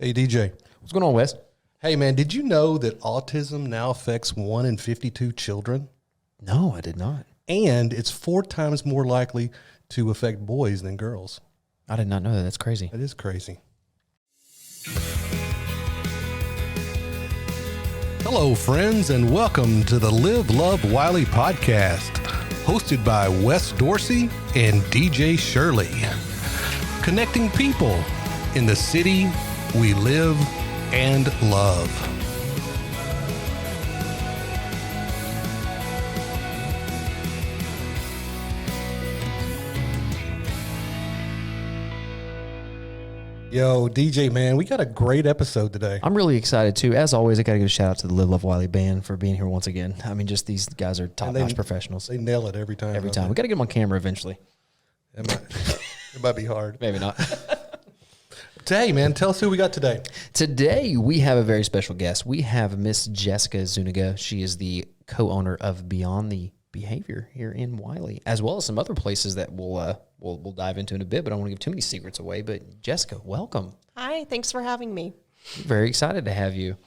Hey, DJ. What's going on, Wes? Hey, man, did you know that autism now affects 1 in 52 children? No, I did not. And it's 4 times more likely to affect boys than girls. I did not know that. That's crazy. That is crazy. Hello, friends, and welcome to the Live, Love, Wylie podcast, hosted by Wes Dorsey and DJ Shirley. Connecting people in the city we live and love. Yo, DJ, man, we got a great episode today. I'm really excited, too. As always, I got to give a shout out to the Live, Love, Wylie band for being here once again. I mean, just these guys are top-notch professionals. They nail it every time. Every time. We got to get them on camera eventually. It might be hard. Maybe not. Hey, man, tell us who we got today. Today, we have a very special guest. We have Miss Jessica Zuniga. She is the co-owner of Beyond the Behavior here in Wylie, as well as some other places that we'll dive into in a bit, but I don't want to give too many secrets away. But Jessica, welcome. Hi, thanks for having me. Very excited to have you.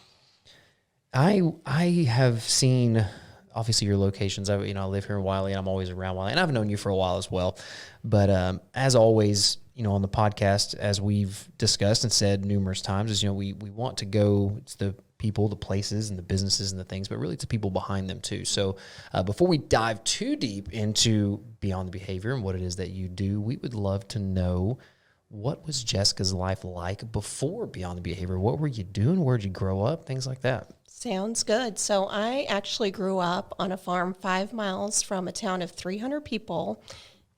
I have seen, obviously, your locations. I live here in Wylie, and I'm always around Wylie, and I've known you for a while as well. But as always, on the podcast, as we've discussed and said numerous times, is we want to go to the people, the places, and the businesses and the things, but really it's the people behind them too. So before we dive too deep into Beyond the Behavior and what it is that you do, we would love to know, what was Jessica's life like before Beyond the Behavior? What were you doing? Where did you grow up? Things like that. Sounds good. So I actually grew up on a farm 5 miles from a town of 300 people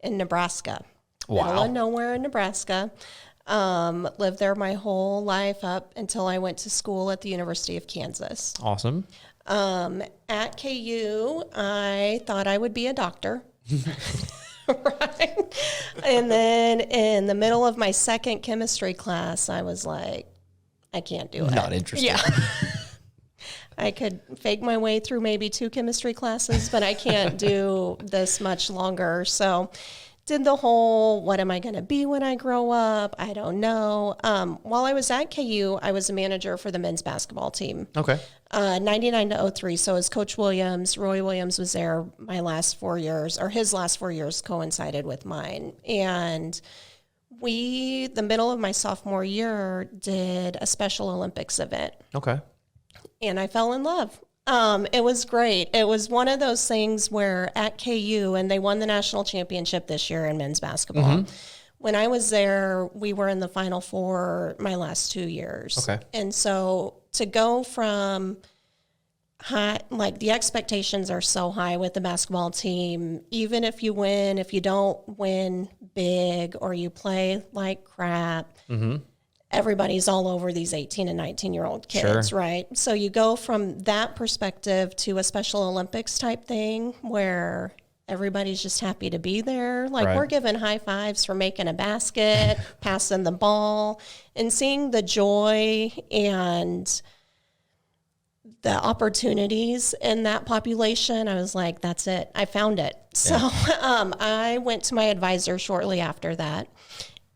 in Nebraska. Wow. Middle of nowhere in Nebraska. Lived there my whole life up until I went to school at the University of Kansas. Awesome. At KU, I thought I would be a doctor. Right. And then in the middle of my second chemistry class, I was like, I can't do it. Not interested. Yeah. I could fake my way through maybe 2 chemistry classes, but I can't do this much longer. So did the whole, what am I going to be when I grow up? I don't know. While I was at KU, I was a manager for the men's basketball team. Okay. 99 to 03. So as Coach Williams, Roy Williams was there my last 4 years, or his last 4 years coincided with mine. And the middle of my sophomore year, did a Special Olympics event. Okay. And I fell in love. It was great. It was one of those things where at KU, and they won the national championship this year in men's basketball. Mm-hmm. When I was there, we were in the Final Four my last 2 years. Okay. And so to go from high, like the expectations are so high with the basketball team, even if you win, if you don't win big or you play like crap, mm-hmm. Everybody's all over these 18 and 19-year-old kids, sure. Right? So you go from that perspective to a Special Olympics type thing where everybody's just happy to be there. Like, right. We're giving high fives for making a basket, passing the ball, and seeing the joy and the opportunities in that population. I was like, that's it. I found it. Yeah. So I went to my advisor shortly after that.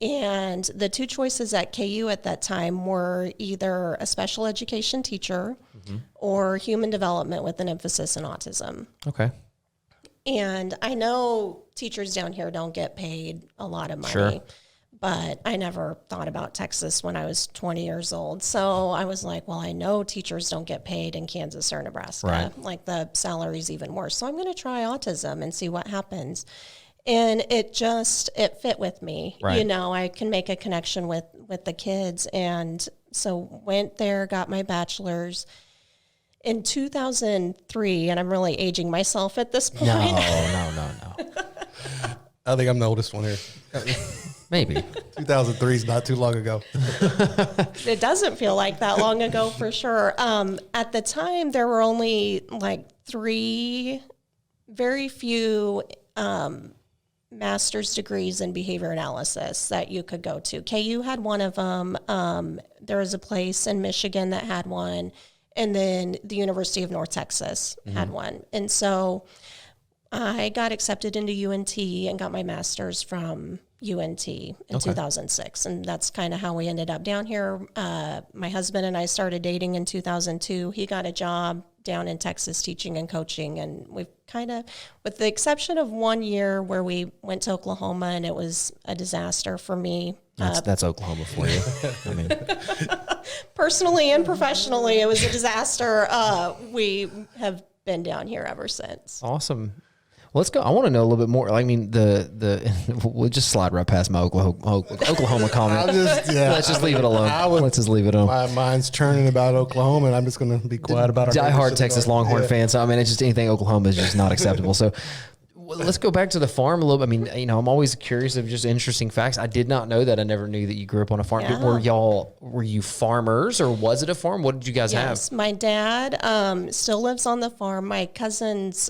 And the 2 choices at KU at that time were either a special education teacher mm-hmm. or human development with an emphasis in autism. Okay. And I know teachers down here don't get paid a lot of money, sure. But I never thought about Texas when I was 20 years old. So I was like, well, I know teachers don't get paid in Kansas or Nebraska. Right. Like the salary's even worse. So I'm going to try autism and see what happens. And it fit with me. Right. I can make a connection with the kids. And so went there, got my bachelor's in 2003. And I'm really aging myself at this point. No. I think I'm the oldest one here. Maybe. 2003 is not too long ago. It doesn't feel like that long ago for sure. At the time, there were only like 3, very few master's degrees in behavior analysis that you could go to. KU had one of them. There was a place in Michigan that had one. And then the University of North Texas mm-hmm. had one. And so I got accepted into UNT and got my master's from UNT in 2006. And that's kind of how we ended up down here. My husband and I started dating in 2002. He got a job down in Texas teaching and coaching. And we've kind of, with the exception of 1 year where we went to Oklahoma and it was a disaster for me. That's Oklahoma for you. I mean, personally and professionally, it was a disaster. We have been down here ever since. awesome. Well, let's go. I want to know a little bit more. I mean, we'll just slide right past my Oklahoma comment. Let's just leave it alone. Let's just leave it alone. My mind's churning about Oklahoma, and I'm just going to be quiet about it. Die-hard Texas Longhorn fan. So, I mean, it's just anything Oklahoma is just not acceptable. So, let's go back to the farm a little bit. I mean, you know, I'm always curious of just interesting facts. I did not know that. I never knew that you grew up on a farm. Yeah. Were you farmers, or was it a farm? What did you guys have? Yes, my dad still lives on the farm. My cousins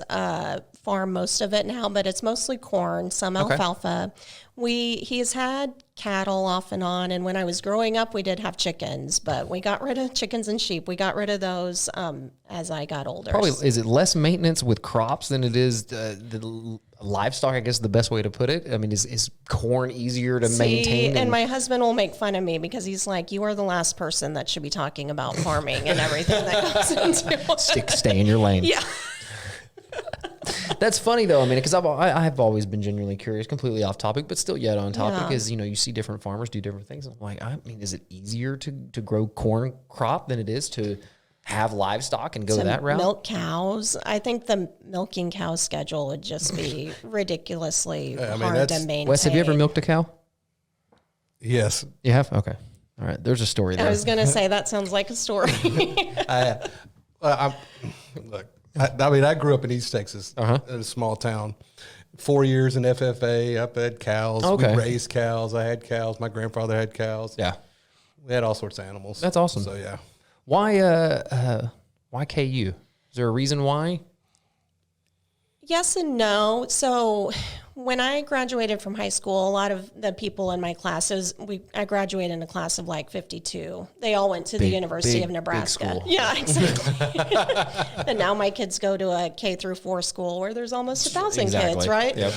farm most of it now, but it's mostly corn, some alfalfa. He's had cattle off and on, and when I was growing up, we did have chickens, but we got rid of chickens and sheep. We got rid of those as I got older. Probably, is it less maintenance with crops than it is the livestock, I guess is the best way to put it? I mean, is corn easier to maintain? And my husband will make fun of me because he's like, you are the last person that should be talking about farming and everything that goes into it. Stay in your lane. Yeah. That's funny though. I mean, because I have always been genuinely curious, completely off topic, but still yet on topic. Because you know, you see different farmers do different things. I'm like, I mean, is it easier to grow corn crop than it is to have livestock and go that route? Milk cows. I think the milking cow schedule would just be ridiculously hard to maintain. Wes, have you ever milked a cow? Yes. You have? Okay. All right. There's a story there. I was going to say that sounds like a story. Look, I grew up in East Texas, in a small town. 4 years in FFA. I fed cows. Okay. We raised cows. I had cows. My grandfather had cows. Yeah. We had all sorts of animals. That's awesome. So yeah. Why KU? Is there a reason why? Yes and no. So when I graduated from high school, a lot of the people in my classes, I graduated in a class of like 52. They all went to the University of Nebraska. Yeah, exactly. And now my kids go to a K through 4 school where there's almost 1,000 kids, right? Yep.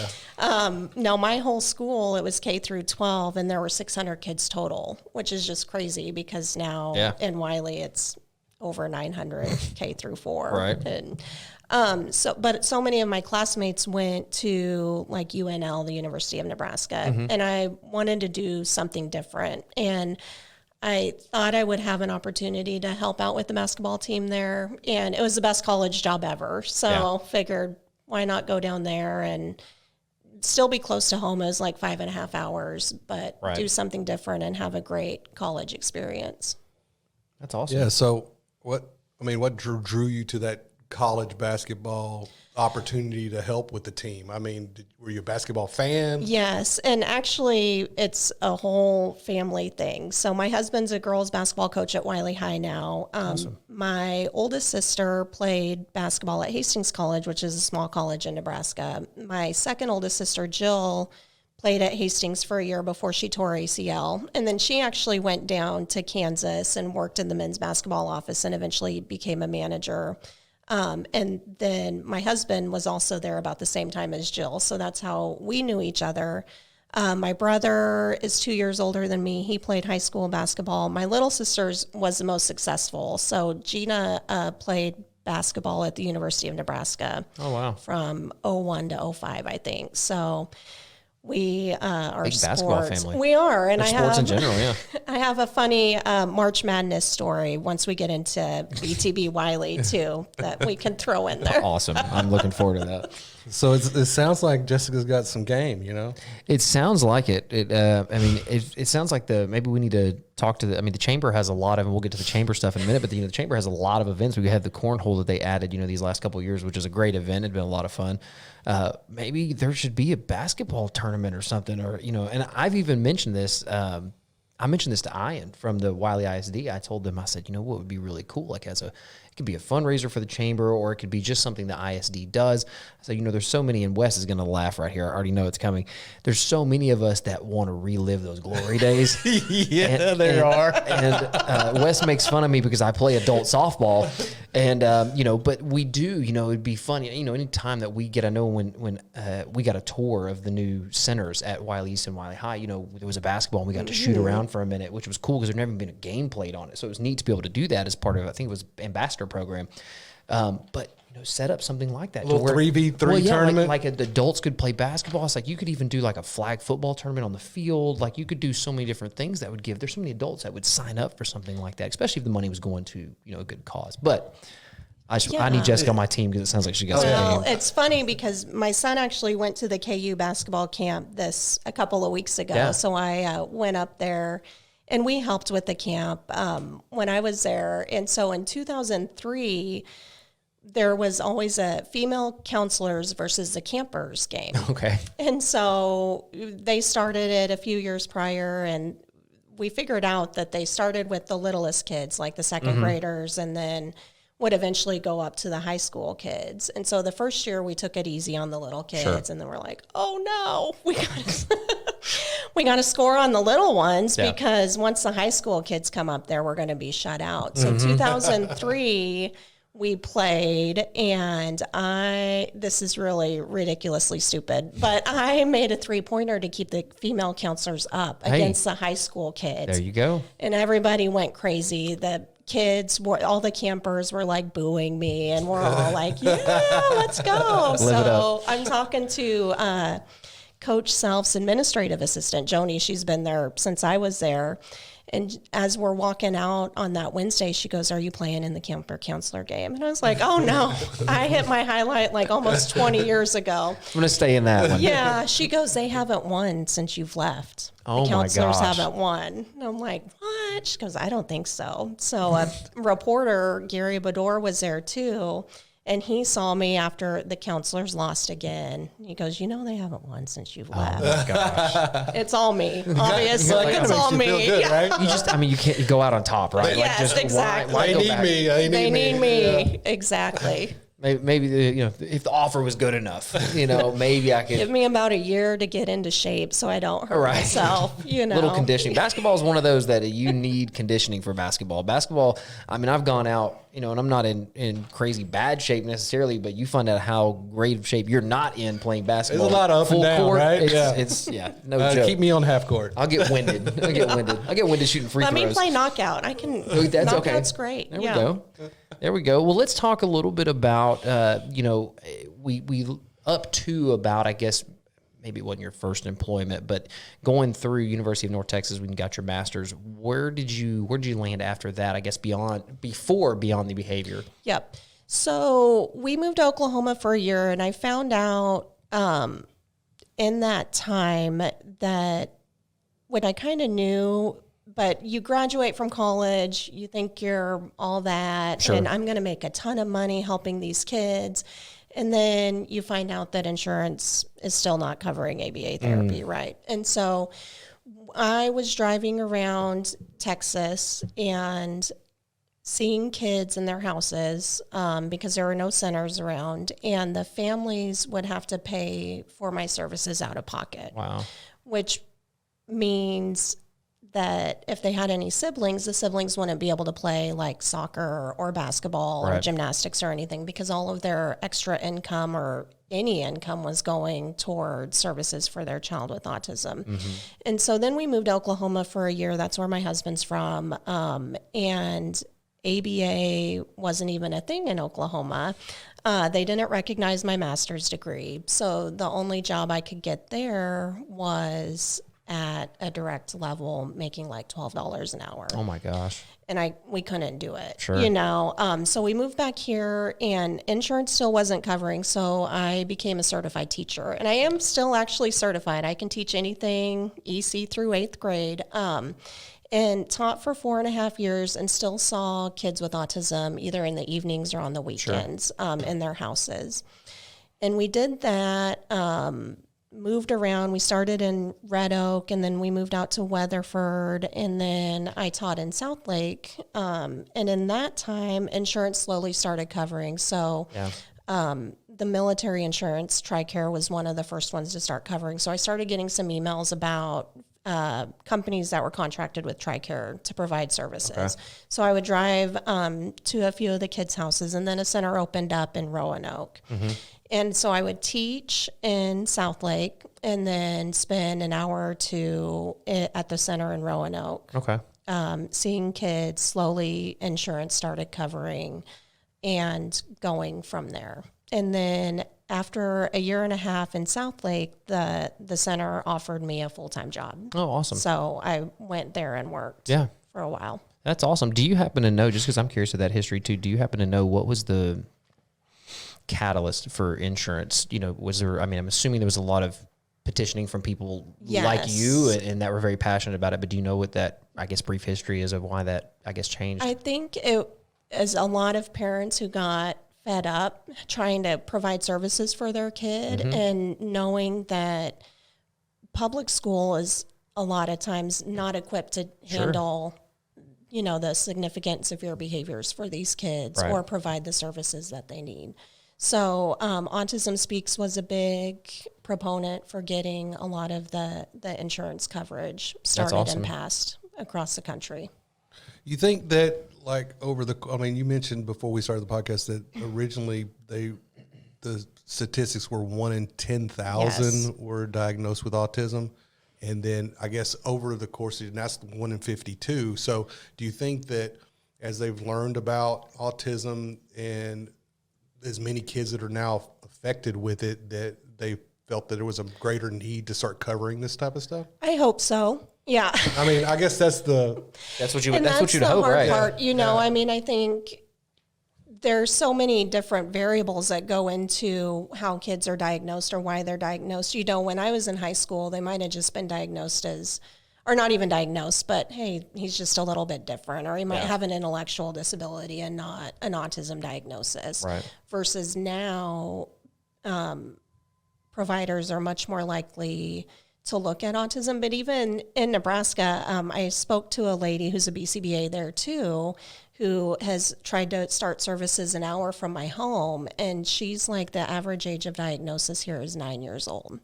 Now my whole school, it was K through 12, and there were 600 kids total, which is just crazy because now in Wylie it's over 900 K through 4. Right. And but so many of my classmates went to like UNL, the University of Nebraska, and I wanted to do something different. And I thought I would have an opportunity to help out with the basketball team there. And it was the best college job ever. So figured, why not go down there and still be close to home? It was like 5.5 hours, but do something different and have a great college experience. That's awesome. Yeah. So what drew you to that college basketball opportunity to help with the team? I mean, were you a basketball fan? Yes, and actually it's a whole family thing. So my husband's a girls basketball coach at Wylie High now. Awesome. My oldest sister played basketball at Hastings College, which is a small college in Nebraska. My second oldest sister, Jill, played at Hastings for a year before she tore ACL. And then she actually went down to Kansas and worked in the men's basketball office and eventually became a manager. And then my husband was also there about the same time as Jill. So that's how we knew each other. My brother is 2 years older than me. He played high school basketball. My little sister's was the most successful. So Gina played basketball at the University of Nebraska. Oh, wow. From 01 to 05, I think. So we are big sports. Basketball family. We are, and sports in general. Yeah, I have a funny March Madness story once we get into BTB Wylie too that we can throw in there. Awesome. I'm looking forward to that. So it sounds like Jessica's got some game, you know? It sounds like it. It sounds like maybe we need to talk to the chamber has a lot of, and we'll get to the chamber stuff in a minute, but the chamber has a lot of events. We have the cornhole that they added, these last couple of years, which is a great event. It'd been a lot of fun. Maybe there should be a basketball tournament or something, and I've even mentioned this. I mentioned this to Ian from the Wylie ISD. I told them, I said, what would be really cool? Like it could be a fundraiser for the chamber, or it could be just something the ISD does. So, there's so many, and Wes is going to laugh right here. I already know it's coming. There's so many of us that want to relive those glory days. There are. And Wes makes fun of me because I play adult softball, And, but we do, it'd be funny, any time that we get, I know when we got a tour of the new centers at Wylie East and Wylie High, there was a basketball and we got to shoot around for a minute, which was cool because there'd never been a game played on it. So it was neat to be able to do that as part of, I think it was ambassador program. But, set up something like that. A little 3v3 tournament. Like adults could play basketball. It's like you could even do like a flag football tournament on the field. Like you could do so many different things that would give. There's so many adults that would sign up for something like that, especially if the money was going to, a good cause. But I need Jessica on my team because it sounds like she got Well, it's funny because my son actually went to the KU basketball camp a couple of weeks ago. Yeah. So I went up there and we helped with the camp when I was there. And so in 2003, there was always a female counselors versus the campers game. Okay. And so they started it a few years prior, and we figured out that they started with the littlest kids, like the second graders, and then would eventually go up to the high school kids. And so the first year we took it easy on the little kids, and then we're like, oh no, we got to score on the little ones because once the high school kids come up there, we're going to be shut out. So 2003, we played, and this is really ridiculously stupid, but I made a 3-pointer to keep the female counselors up against the high school kids. There you go. And everybody went crazy. The kids, all the campers were like booing me, and we're all like, yeah, let's go. So I'm talking to Coach Self's administrative assistant, Joni. She's been there since I was there. And as we're walking out on that Wednesday, she goes, are you playing in the camper counselor game? And I was like, oh no, I hit my highlight like almost 20 years ago. I'm going to stay in that one. Yeah. She goes, they haven't won since you've left. Oh the counselors my gosh. haven't won. And I'm like, what? She goes, I don't think so. So a reporter, Gary Bador, was there too. And he saw me after the counselors lost again. He goes, they haven't won since you've left. Oh my gosh. It's all me. Obviously, it's all me. Good, Yeah. right? You can't go out on top, right? Yes, exactly. Why They go need back? me. They need me. Exactly. Maybe if the offer was good enough, maybe I could. Give me about a year to get into shape so I don't hurt myself, Little conditioning. Basketball is one of those that you need conditioning for basketball. Basketball, I've gone out, and I'm not in crazy bad shape necessarily, but you find out how great of shape you're not in playing basketball. There's a lot of up and down, right? It's no joke. Keep me on half court. I'll get winded. I get winded shooting free Let throws. me play knockout. I can. That's okay. Knockout's great. There we go. There we go. Well, let's talk a little bit about, we up to about, I guess, maybe it wasn't your first employment, but going through University of North Texas when you got your master's, where did you land after that? I guess beyond the behavior. Yep. So we moved to Oklahoma for a year, and I found out in that time that what I kind of knew. But you graduate from college, you think you're all that, Sure. and I'm going to make a ton of money helping these kids. And then you find out that insurance is still not covering ABA therapy, right? And so I was driving around Texas and seeing kids in their houses because there were no centers around, and the families would have to pay for my services out of pocket. Wow. Which means that if they had any siblings, the siblings wouldn't be able to play like soccer or basketball or gymnastics or anything because all of their extra income or any income was going toward services for their child with autism. And so then we moved to Oklahoma for a year. That's where my husband's from. And ABA wasn't even a thing in Oklahoma. They didn't recognize my master's degree. So the only job I could get there was at a direct level making like $12 an hour. Oh my gosh. And we couldn't do it, Sure. So we moved back here and insurance still wasn't covering. So I became a certified teacher, and I am still actually certified. I can teach anything EC through 8th grade. And taught for 4.5 years and still saw kids with autism either in the evenings or on the weekends in their houses. And we did that, moved around. We started in Red Oak, and then we moved out to Weatherford, and then I taught in Southlake. And in that time, insurance slowly started covering. So the military insurance, TRICARE, was one of the first ones to start covering. So I started getting some emails about companies that were contracted with TRICARE to provide services. Okay. So I would drive to a few of the kids' houses, and then a center opened up in Roanoke. Mm-hmm. And so I would teach in Southlake and then spend an hour or two at the center in Roanoke. Okay. Seeing kids, slowly insurance started covering and going from there. And then after a year and a half in Southlake, the center offered me a full-time job. Oh, awesome. So I went there and worked for a while. That's awesome. Do you happen to know, just because I'm curious of that history too, do you happen to know what was the catalyst for insurance? Was there, I'm assuming there was a lot of petitioning from people like you and that were very passionate about it, but do you know what that, brief history is of why that, changed? I think it is a lot of parents who got fed up trying to provide services for their kid, mm-hmm. and knowing that public school is a lot of times not equipped to handle, the significant severe behaviors for these kids, right. or provide the services that they need. So Autism Speaks was a big proponent for getting a lot of the insurance coverage started and passed across the country. You think that, you mentioned before we started the podcast that originally the statistics were 1 in 10,000 were diagnosed with autism. And then I guess over the course of, that's 1 in 52. So do you think that as they've learned about autism and as many kids that are now affected with it, that they felt that there was a greater need to start covering this type of stuff? I hope so. Yeah. I guess that's what you'd hope, right? Part, I think there's so many different variables that go into how kids are diagnosed or why they're diagnosed. When I was in high school, they might have just been diagnosed as, or not even diagnosed, but hey, he's just a little bit different, or he might have an intellectual disability and not an autism diagnosis. Right. Versus now, providers are much more likely to look at autism. But even in Nebraska, I spoke to a lady who's a BCBA there too, who has tried to start services an hour from my home. And she's like, the average age of diagnosis here is 9 years old.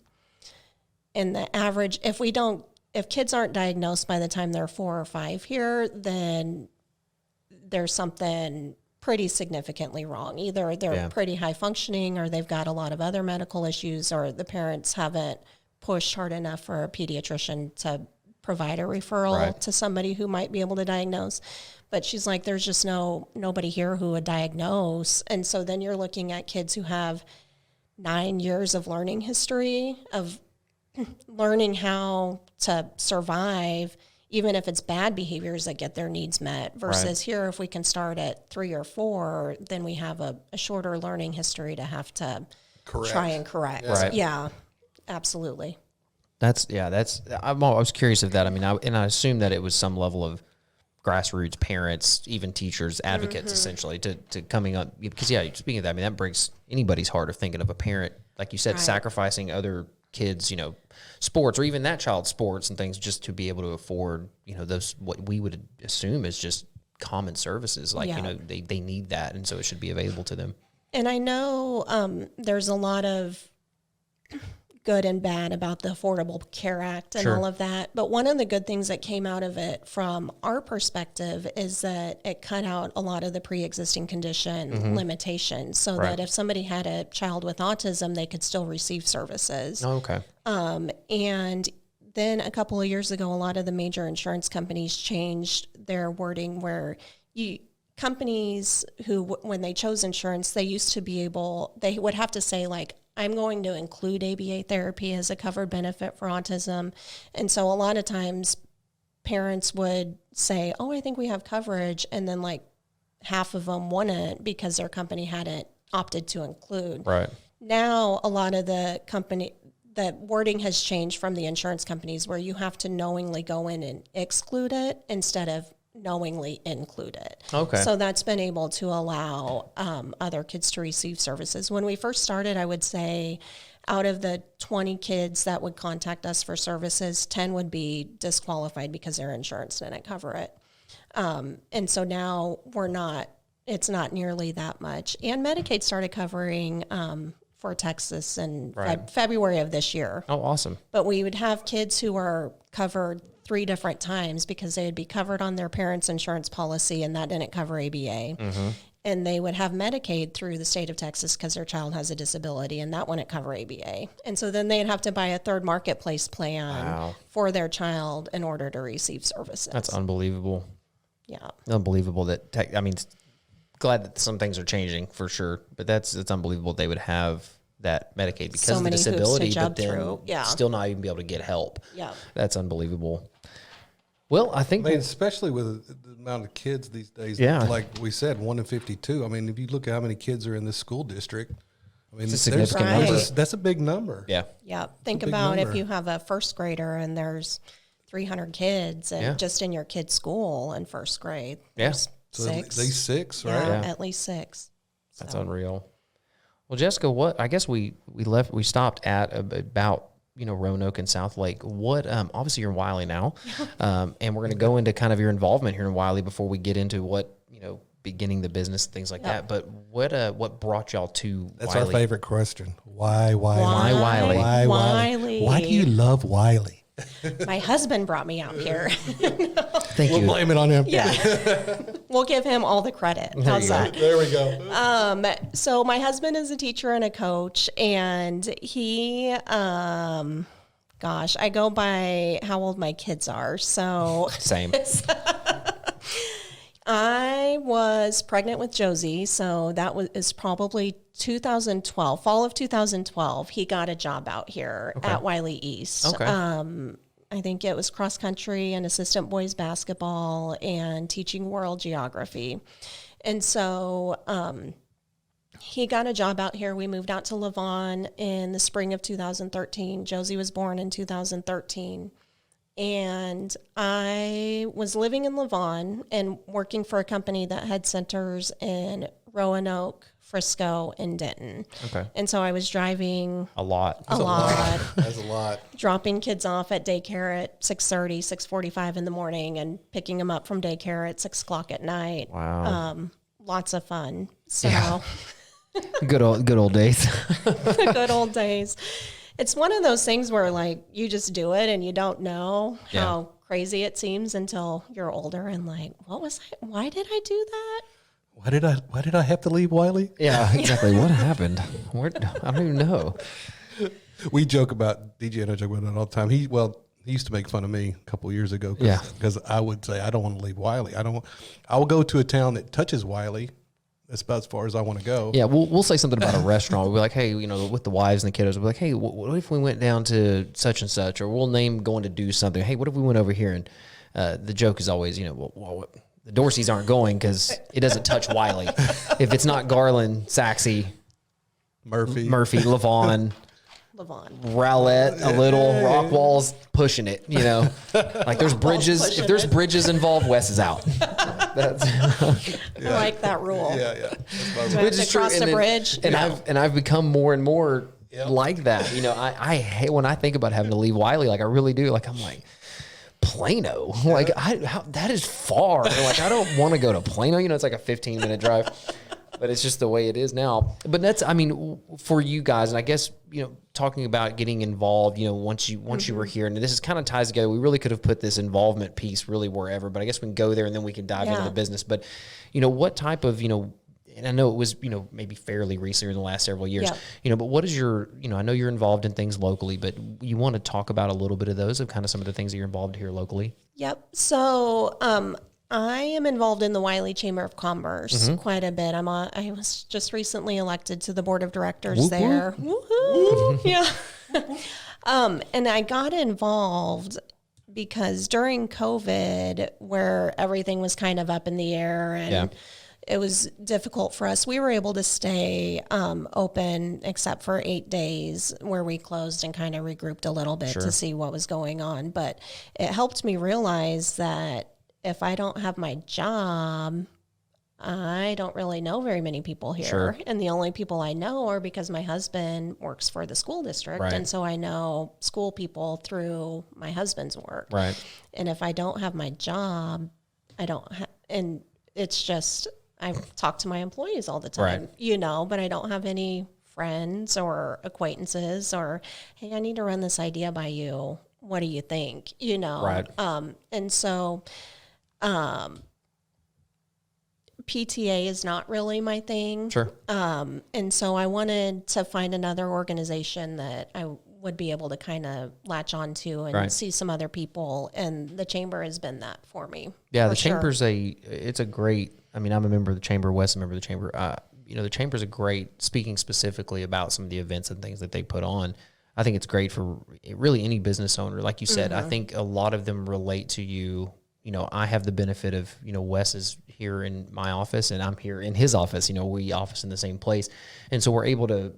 And the average, if kids aren't diagnosed by the time they're 4 or 5 here, then there's something pretty significantly wrong. Either they're pretty high functioning, or they've got a lot of other medical issues, or the parents haven't pushed hard enough for a pediatrician to provide a referral to somebody who might be able to diagnose. But she's like, there's just nobody here who would diagnose. And so then you're looking at kids who have 9 years of learning history, of learning how to survive, even if it's bad behaviors that get their needs met, versus here, if we can start at 3 or 4, then we have a shorter learning history to have to try and correct. Right. Yeah, absolutely. I was curious of that. I assume that it was some level of grassroots parents, even teachers, advocates, mm-hmm. essentially, to coming up. Because, speaking of that, that breaks anybody's heart of thinking of a parent, like you said, sacrificing other kids, sports, or even that child's sports and things, just to be able to afford, those, what we would assume is just common services. They need that. And so it should be available to them. And I know there's a lot of good and bad about the Affordable Care Act and all of that. But one of the good things that came out of it from our perspective is that it cut out a lot of the pre-existing condition mm-hmm. limitations, so that if somebody had a child with autism, they could still receive services. Oh, okay. And then a couple of years ago, a lot of the major insurance companies changed their wording where companies who, when they chose insurance, they used to be able, they would have to say I'm going to include ABA therapy as a covered benefit for autism. And so a lot of times parents would say, oh, I think we have coverage. And then half of them wouldn't because their company hadn't opted to include. Right. Now, a lot of the wording has changed from the insurance companies where you have to knowingly go in and exclude it instead of knowingly include it. Okay. So that's been able to allow other kids to receive services. When we first started, I would say out of the 20 kids that would contact us for services, 10 would be disqualified because their insurance didn't cover it. And so now it's not nearly that much. And Medicaid started covering for Texas in February of this year. Oh, awesome. But we would have kids who are covered 3 different times because they would be covered on their parents' insurance policy, and that didn't cover ABA. And they would have Medicaid through the state of Texas because their child has a disability, and that wouldn't cover ABA. And so then they'd have to buy a third marketplace plan for their child in order to receive services. That's unbelievable. Yeah. Unbelievable that, glad that some things are changing for sure, but it's unbelievable they would have that Medicaid because of the disability, but then still not even be able to get help. Yeah. That's unbelievable. Well, I think... especially with the amount of kids these days, like we said, 1 in 52. I mean, if you look at how many kids are in this school district, I mean, it's a significant number. That's a big number. Yeah. Yeah. Think about if you have a first grader and there's 300 kids and just in your kid's school in first grade. Yeah. So 6. At least 6, right? Yeah, at least 6. That's unreal. Well, Jessica, I guess we stopped at about, Roanoke and South Lake. What, obviously you're in Wylie now, and we're going to go into kind of your involvement here in Wylie before we get into what, beginning the business, things like that. But what brought y'all to That's Wylie? our favorite question. Why Wylie? Why Wylie? Why Wylie? Why do you love Wylie? My husband brought me out here. Thank you. We'll blame it on him. Yeah. We'll give him all the credit. How's that? There we go. So my husband is a teacher and a coach, and he, I go by how old my kids are. So Same. I was pregnant with Josie, so that is probably 2012, fall of 2012. He got a job out here at Wylie East. Okay. I think it was cross country and assistant boys basketball and teaching world geography. And so he got a job out here. We moved out to Lavon in the spring of 2013. Josie was born in 2013. And I was living in Lavon and working for a company that had centers in Roanoke, Frisco, and Denton. Okay. And so I was driving A lot. That's a lot. Dropping kids off at daycare at 6:30, 6:45 in the morning and picking them up from daycare at 6 o'clock at night. Wow. Lots of fun. So Good old days. the good old days. It's one of those things where like you just do it and you don't know how crazy it seems until you're older and like, what was I? Why did I do that? Why did I have to leave Wylie? Yeah, exactly. What happened? I don't even know. We joke about DJ and I joke about it all the time. He used to make fun of me a couple of years ago because I would say I don't want to leave Wylie. I will go to a town that touches Wylie. That's about as far as I want to go. Yeah, we'll say something about a restaurant. We'll be like, hey, with the wives and the kiddos, we'll be like, hey, what if we went down to such and such, or we'll name going to do something. Hey, what if we went over here? And the joke is always, the Dorseys aren't going because it doesn't touch Wylie. If it's not Garland, Saxe, Murphy, Lavon. Rowlett, a little, Rockwall's pushing it, Like there's bridges. If there's bridges involved, Wes is out. I like that rule. Yeah. Do I have to cross the bridge? And I've become more and more like that. I hate when I think about having to leave Wylie. Like I really do. Like I'm like Plano. Like that is far. Like I don't want to go to Plano. It's like a 15-minute drive. But it's just the way it is now. But that's, for you guys, and I guess, talking about getting involved, once you were here, and this is kind of ties together. We really could have put this involvement piece really wherever, but I guess we can go there and then we can dive into the business. But, what type of, and I know it was, maybe fairly recently in the last several years, but what is your, I know you're involved in things locally, but you want to talk about a little bit of those, of kind of some of the things that you're involved here locally? Yep. So, I am involved in the Wylie Chamber of Commerce quite a bit. I was just recently elected to the board of directors there. Woo-hoo. Yeah. And I got involved because during COVID, where everything was kind of up in the air and it was difficult for us, we were able to stay open except for 8 days where we closed and kind of regrouped a little bit to see what was going on. But it helped me realize that if I don't have my job, I don't really know very many people here. Sure. And the only people I know are because my husband works for the school district. Right. And so I know school people through my husband's work. Right. And if I don't have my job, and it's just, I talk to my employees all the time, but I don't have any friends or acquaintances, or, hey, I need to run this idea by you. What do you think? You know? Right. And so PTA is not really my thing. Sure. And so I wanted to find another organization that I would be able to kind of latch onto and see some other people. And the chamber has been that for me. Yeah, the chamber's it's a great, I mean, I'm a member of the chamber, Wes is a member of the chamber. You know, the chamber's a great, speaking specifically about some of the events and things that they put on. I think it's great for really any business owner. Like you said, I think a lot of them relate to you. You know, I have the benefit of, you know, Wes is here in my office and I'm here in his office. You know, we office in the same place. And so we're able to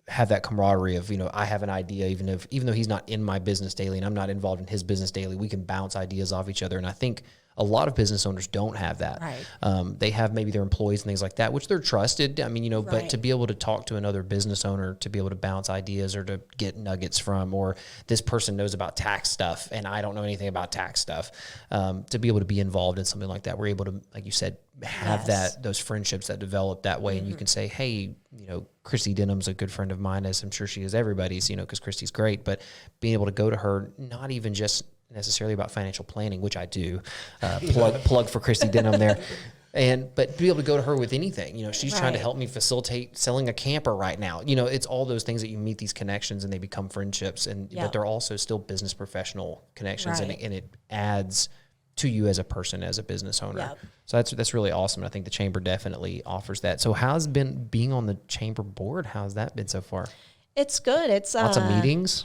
have that camaraderie of, you know, I have an idea, even though he's not in my business daily and I'm not involved in his business daily, we can bounce ideas off each other. And I think a lot of business owners don't have that. Right. They have maybe their employees and things like that, which they're trusted. I mean, you know, but to be able to talk to another business owner, to be able to bounce ideas or to get nuggets from, or this person knows about tax stuff and I don't know anything about tax stuff, to be able to be involved in something like that, we're able to, like you said, have those friendships that develop that way. And you can say, hey, you know, Christy Denham's a good friend of mine, as I'm sure she is everybody's, you know, because Christy's great, but being able to go to her, not even just necessarily about financial planning, which I do, plug for Christy Denham there. But be able to go to her with anything, you know, she's trying to help me facilitate selling a camper right now. You know, it's all those things that you meet these connections and they become friendships, and but they're also still business professional connections, and it adds to you as a person, as a business owner. So that's really awesome. I think the chamber definitely offers that. So how's been being on the chamber board? How's that been so far? It's good. It's lots of meetings.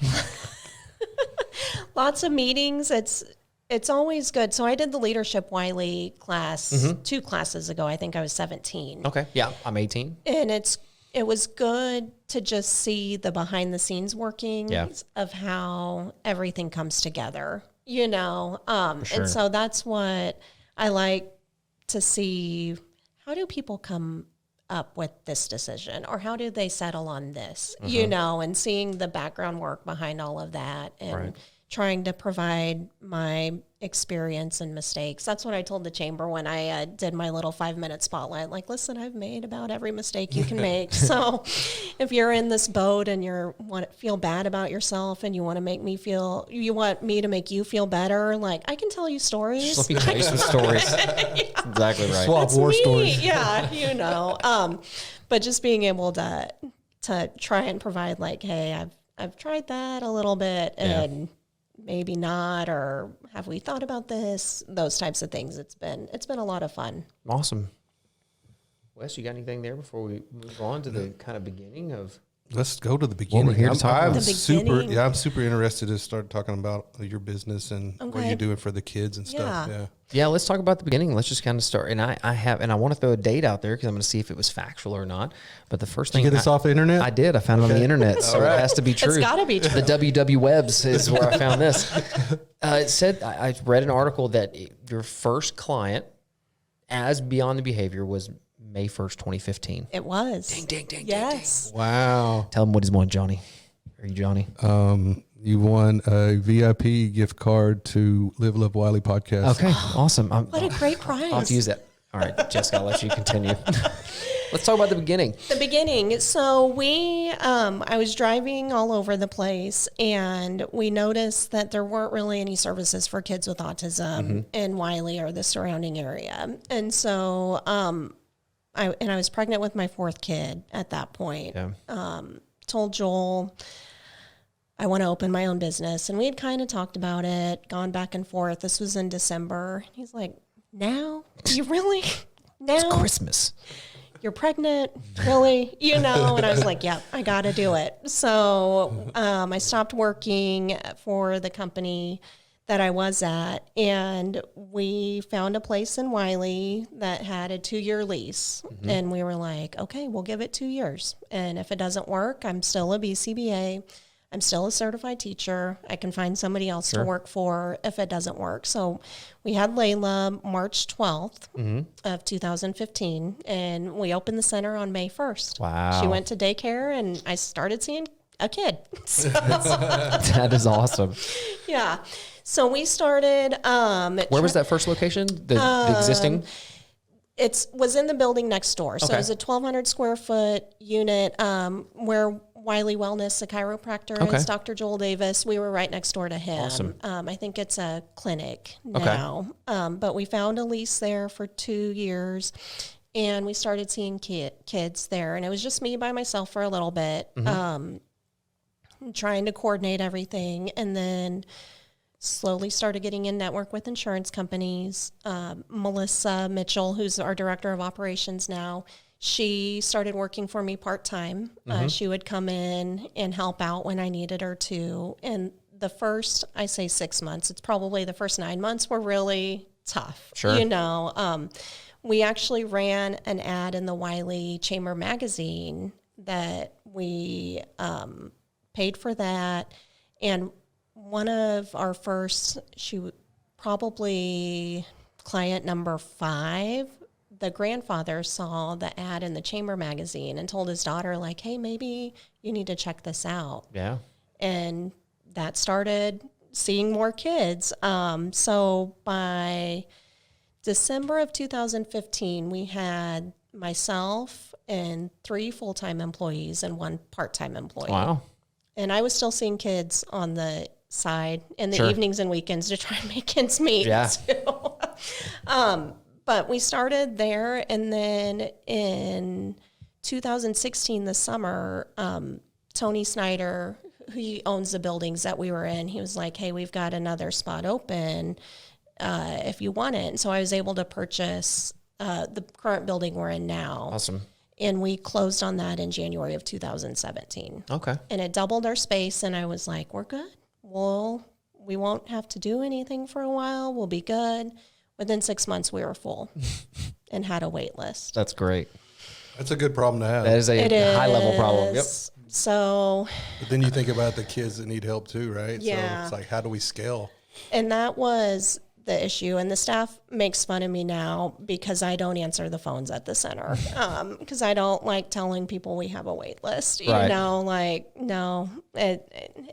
Lots of meetings. It's always good. So I did the leadership Wylie class 2 classes ago. I think I was 17. Okay. Yeah, I'm 18. And it was good to just see the behind the scenes workings of how everything comes together, you know. And so that's what I like to see. How do people come up with this decision, or how do they settle on this, you know, and seeing the background work behind all of that, and trying to provide my experience and mistakes. That's what I told the chamber when I did my little 5-minute spotlight. Like, listen, I've made about every mistake you can make. So if you're in this boat and you want to feel bad about yourself and you want me to make you feel better, like, I can tell you stories. Let me tell you some stories. Exactly right. Swap war stories. Yeah, you know. But just being able to try and provide, like, hey, I've tried that a little bit and maybe not, or have we thought about this? Those types of things. It's been a lot of fun. Awesome. Wes, you got anything there before we move on to the kind of beginning of? Let's go to the beginning. What we're here to talk about. I'm super interested to start talking about your business and what you're doing for the kids and stuff. Yeah, let's talk about the beginning. Let's just kind of start. And I want to throw a date out there because I'm going to see if it was factual or not. But the first thing, did you get this off the internet? I did. I found it on the internet, so it has to be true. It's got to be true. The WW Webs is where I found this. It said, I read an article that your first client, as Beyond the Behavior, was May 1st, 2015. It was. Ding. Yes. Wow. Tell them what he's won, Johnny. Are you Johnny? You won a VIP gift card to Live Love Wylie podcast. Okay, awesome. What a great prize. I'll have to use that. All right, Jessica, I'll let you continue. Let's talk about the beginning. The beginning. So I was driving all over the place, and we noticed that there weren't really any services for kids with autism in Wylie or the surrounding area. And so I was pregnant with my 4th kid at that point. Yeah. Told Joel I want to open my own business. And we had kind of talked about it, gone back and forth. This was in December. He's like, now? You really? Now? It's Christmas. You're pregnant? Really? You know? And I was like, yep, I got to do it. So I stopped working for the company that I was at, and we found a place in Wylie that had a 2-year lease. And we were like, okay, we'll give it 2 years. And if it doesn't work, I'm still a BCBA. I'm still a certified teacher. I can find somebody else to work for if it doesn't work. So we had Layla March 12th of 2015, and we opened the center on May 1st. Wow. She went to daycare, and I started seeing a kid. So, that is awesome. Yeah. So we started. Where was that first location? The existing? It was in the building next door. So Okay. it was a 1,200 square foot unit where Wylie Wellness, the chiropractor, Okay. is Dr. Joel Davis. We were right next door to him. Awesome. I think it's a clinic Okay. now. But we found a lease there for 2 years, and we started seeing kids there. And it was just me by myself for a little bit, trying to coordinate everything. And then slowly started getting in network with insurance companies. Melissa Mitchell, who's our director of operations now, she started working for me part-time. She would come in and help out when I needed her to. And the first, I say 6 months, it's probably the first 9 months were really tough. Sure. You know, we actually ran an ad in the Wylie Chamber magazine that we paid for that. And one of our first, probably client number 5, the grandfather saw the ad in the Chamber magazine and told his daughter, like, hey, maybe you need to check this out. Yeah. And that started seeing more kids. So by December of 2015, we had myself and 3 full-time employees and 1 part-time employee. Wow. And I was still seeing kids on the side in the Sure. evenings and weekends to try and make ends meet. Yeah. Too. But we started there, and then in 2016, the summer, Tony Snyder, who owns the buildings that we were in, he was like, hey, we've got another spot open if you want it. And so I was able to purchase the current building we're in now. Awesome. And we closed on that in January of 2017. Okay. And it doubled our space, and I was like, we're good. We won't have to do anything for a while. We'll be good. Within 6 months, we were full and had a wait list. That's great. That's a good problem to have. That is a high level problem. Yep. So, But then you think about the kids that need help too, right? Yeah. So it's like, how do we scale? and that was the issue. And the staff makes fun of me now because I don't answer the phones at the center. Because I don't like telling people we have a wait list. You Right. know, like, no.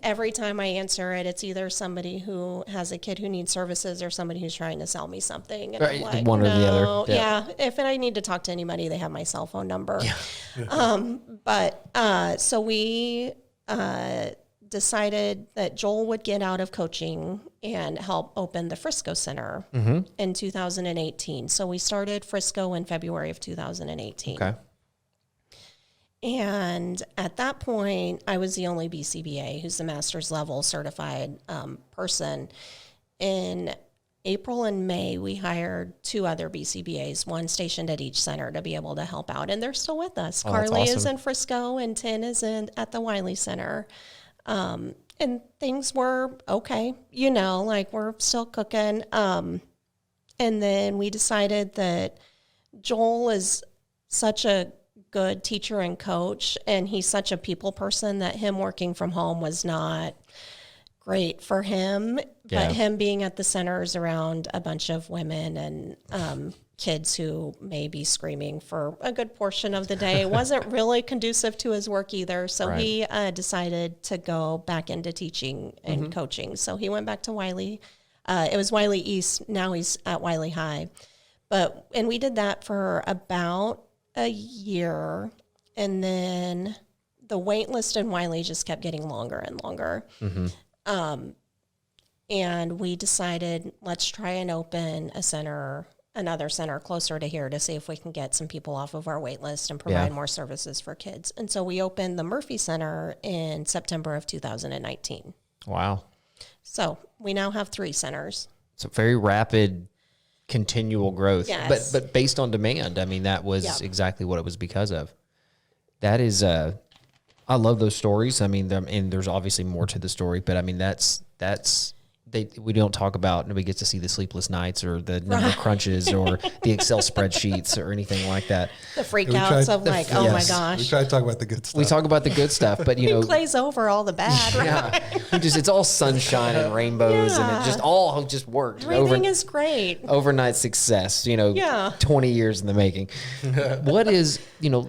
Every time I answer it, it's either somebody who has a kid who needs services or somebody who's trying to sell me something. And Right, I'm like, one or the other. no. Yeah. Yeah. If I need to talk to anybody, they have my cell phone number. So we decided that Joel would get out of coaching and help open the Frisco Center in 2018. So we started Frisco in February of 2018. Okay. And at that point, I was the only BCBA, who's the master's level certified person. In April and May, we hired 2 other BCBAs, one stationed at each center to be able to help out. And they're still with us. Oh, that's Carly is awesome. in Frisco and Tin is at the Wylie Center. And things were okay, you know, like we're still cooking. And then we decided that Joel is such a good teacher and coach, and he's such a people person that him working from home was not great for him. Yeah. But him being at the centers around a bunch of women and kids who may be screaming for a good portion of the day wasn't really conducive to his work either. So Right. he decided to go back into teaching and coaching. So he went back to Wylie. It was Wylie East. Now he's at Wylie High. And we did that for about a year. And then the wait list in Wylie just kept getting longer and longer. And we decided, let's try and open another center closer to here to see if we can get some people off of our wait list and provide more services for kids. And so we opened the Murphy Center in September of 2019. Wow. So we now have 3 centers. So very rapid, continual growth. Yes. But based on demand. I mean, that was exactly what it was because of. That is, I love those stories. I mean, and there's obviously more to the story, but I mean, we don't talk about, nobody gets to see the sleepless nights or the number of crunches or the Excel spreadsheets or anything like that. The freakouts of like, oh my yes. We gosh. try to talk about the good stuff. We talk about the good stuff, but you know, Glaze over all the bad, right? yeah, it's all sunshine and rainbows and it just all just worked. Everything is great. Overnight success, Yeah. 20 years in the making. What is,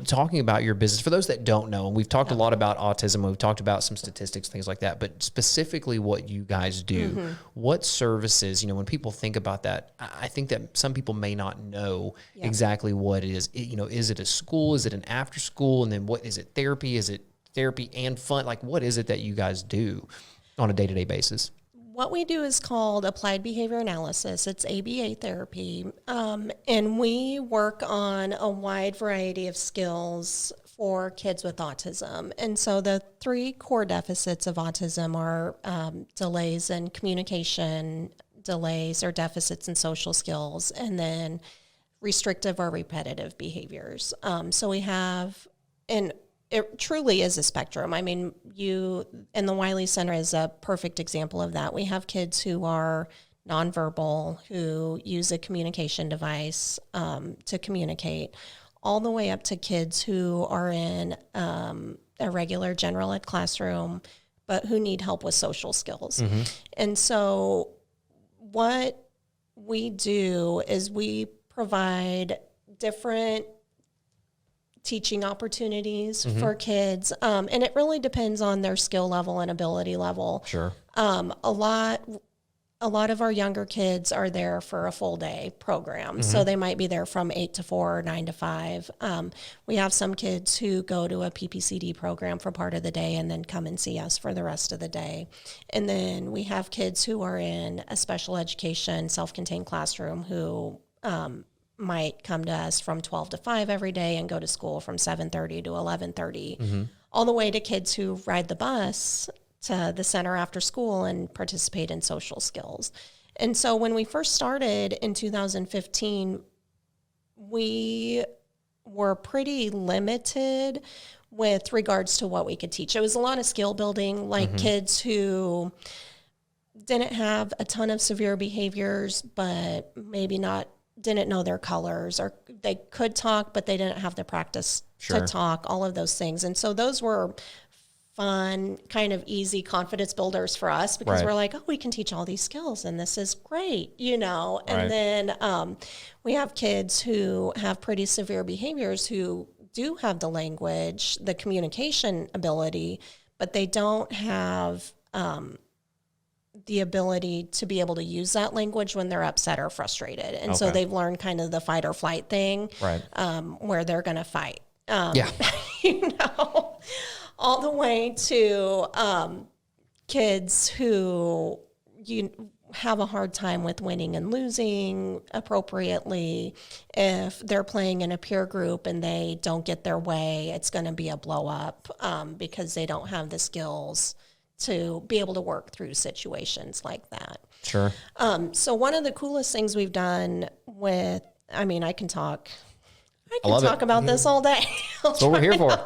talking about your business, for those that don't know, and we've talked a lot about autism, we've talked about some statistics, things like that, but specifically what you guys do, what services, when people think about that, I think that some people may not know exactly what it is. Is it a school? Is it an after school? And then what is it? Therapy? Is it therapy and fun? Like, what is it that you guys do on a day-to-day basis? What we do is called applied behavior analysis. It's ABA therapy. And we work on a wide variety of skills for kids with autism. And so the 3 core deficits of autism are delays in communication, delays or deficits in social skills, and then restrictive or repetitive behaviors. So we have, and it truly is a spectrum. I mean, and the Wylie Center is a perfect example of that. We have kids who are nonverbal, who use a communication device to communicate, all the way up to kids who are in a regular general ed classroom, but who need help with social skills. And so what we do is we provide different teaching opportunities for kids. And it really depends on their skill level and ability level. Sure. A lot of our younger kids are there for a full day program. So they might be there from 8 to 4 or 9 to 5. We have some kids who go to a PPCD program for part of the day and then come and see us for the rest of the day. And then we have kids who are in a special education self-contained classroom who might come to us from 12 to 5 every day and go to school from 7:30 to 11:30, all the way to kids who ride the bus to the center after school and participate in social skills. And so when we first started in 2015, we were pretty limited with regards to what we could teach. It was a lot of skill building, like kids who didn't have a ton of severe behaviors, but maybe didn't know their colors, or they could talk, but they didn't have the practice to talk, all of those things. And so those were fun, kind of easy confidence builders for us, because we're like, oh, we can teach all these skills and this is great, And then we have kids who have pretty severe behaviors who do have the language, the communication ability, but they don't have the ability to be able to use that language when they're upset or frustrated. And so they've learned kind of the fight or flight thing, where they're going to fight, all the way to kids who have a hard time with winning and losing appropriately. If they're playing in a peer group and they don't get their way, it's going to be a blow up because they don't have the skills to be able to work through situations like that. Sure. So one of the coolest things we've done I can talk about this all day. That's what we're here for.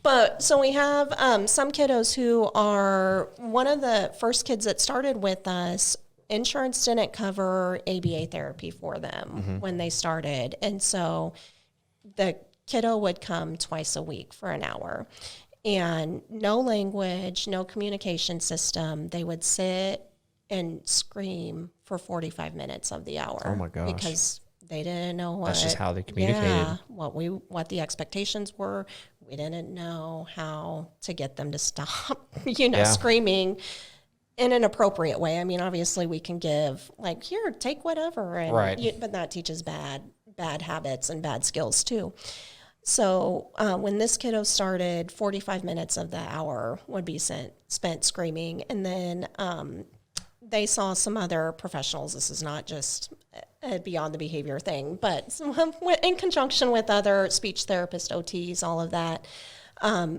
But so we have some kiddos who are one of the first kids that started with us. Insurance didn't cover ABA therapy for them when they started. And so the kiddo would come twice a week for an hour. And no language, no communication system. They would sit and scream for 45 minutes of the hour. Oh my gosh. Because they didn't know that's just how they communicated. What the expectations were. We didn't know how to get them to stop, screaming in an appropriate way. I mean, obviously we can give like, here, take whatever. And but that teaches bad habits and bad skills too. So when this kiddo started, 45 minutes of the hour would be spent screaming. And then they saw some other professionals. This is not just a beyond the behavior thing, but in conjunction with other speech therapists, OTs, all of that,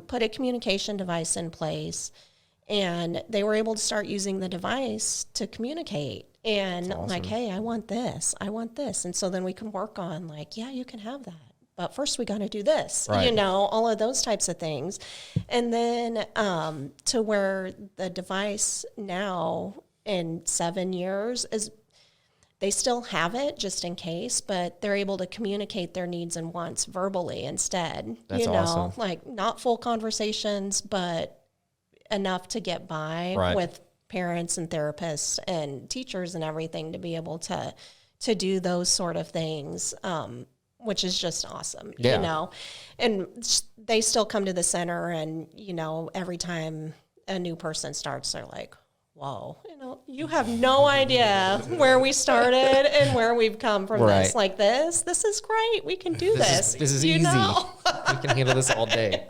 put a communication device in place. And they were able to start using the device to communicate. And like, hey, I want this. And so then we can work on like, yeah, you can have that. But first we got to do this, all of those types of things. And then to where the device now in 7 years is, they still have it just in case, but they're able to communicate their needs and wants verbally instead. That's awesome. Like not full conversations, but enough to get by with parents and therapists and teachers and everything to be able to do those sort of things. Which is just awesome, and they still come to the center and, every time a new person starts, they're like, whoa, you have no idea where we started and where we've come from this. Like this is great. We can do this. This is easy. We can handle this all day.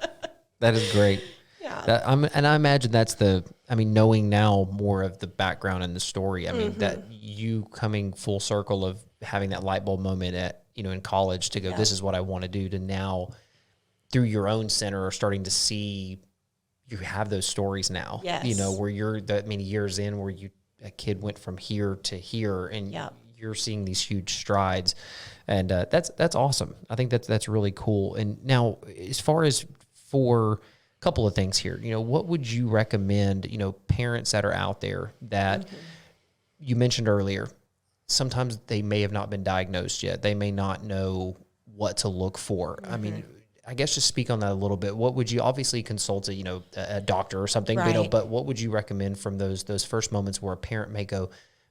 That is great. Yeah. And I imagine that's knowing now more of the background and the story. I mean, that you coming full circle of having that light bulb moment at, in college to go, this is what I want to do, to now through your own center are starting to see you have those stories now, where you're that many years in where a kid went from here to here and you're seeing these huge strides. And that's awesome. I think that's really cool. And now as far as for a couple of things here, what would you recommend, parents that are out there that you mentioned earlier, sometimes they may have not been diagnosed yet. They may not know what to look for. I mean, I guess just speak on that a little bit. What would you obviously consult a doctor or something, but what would you recommend from those first moments where a parent may go,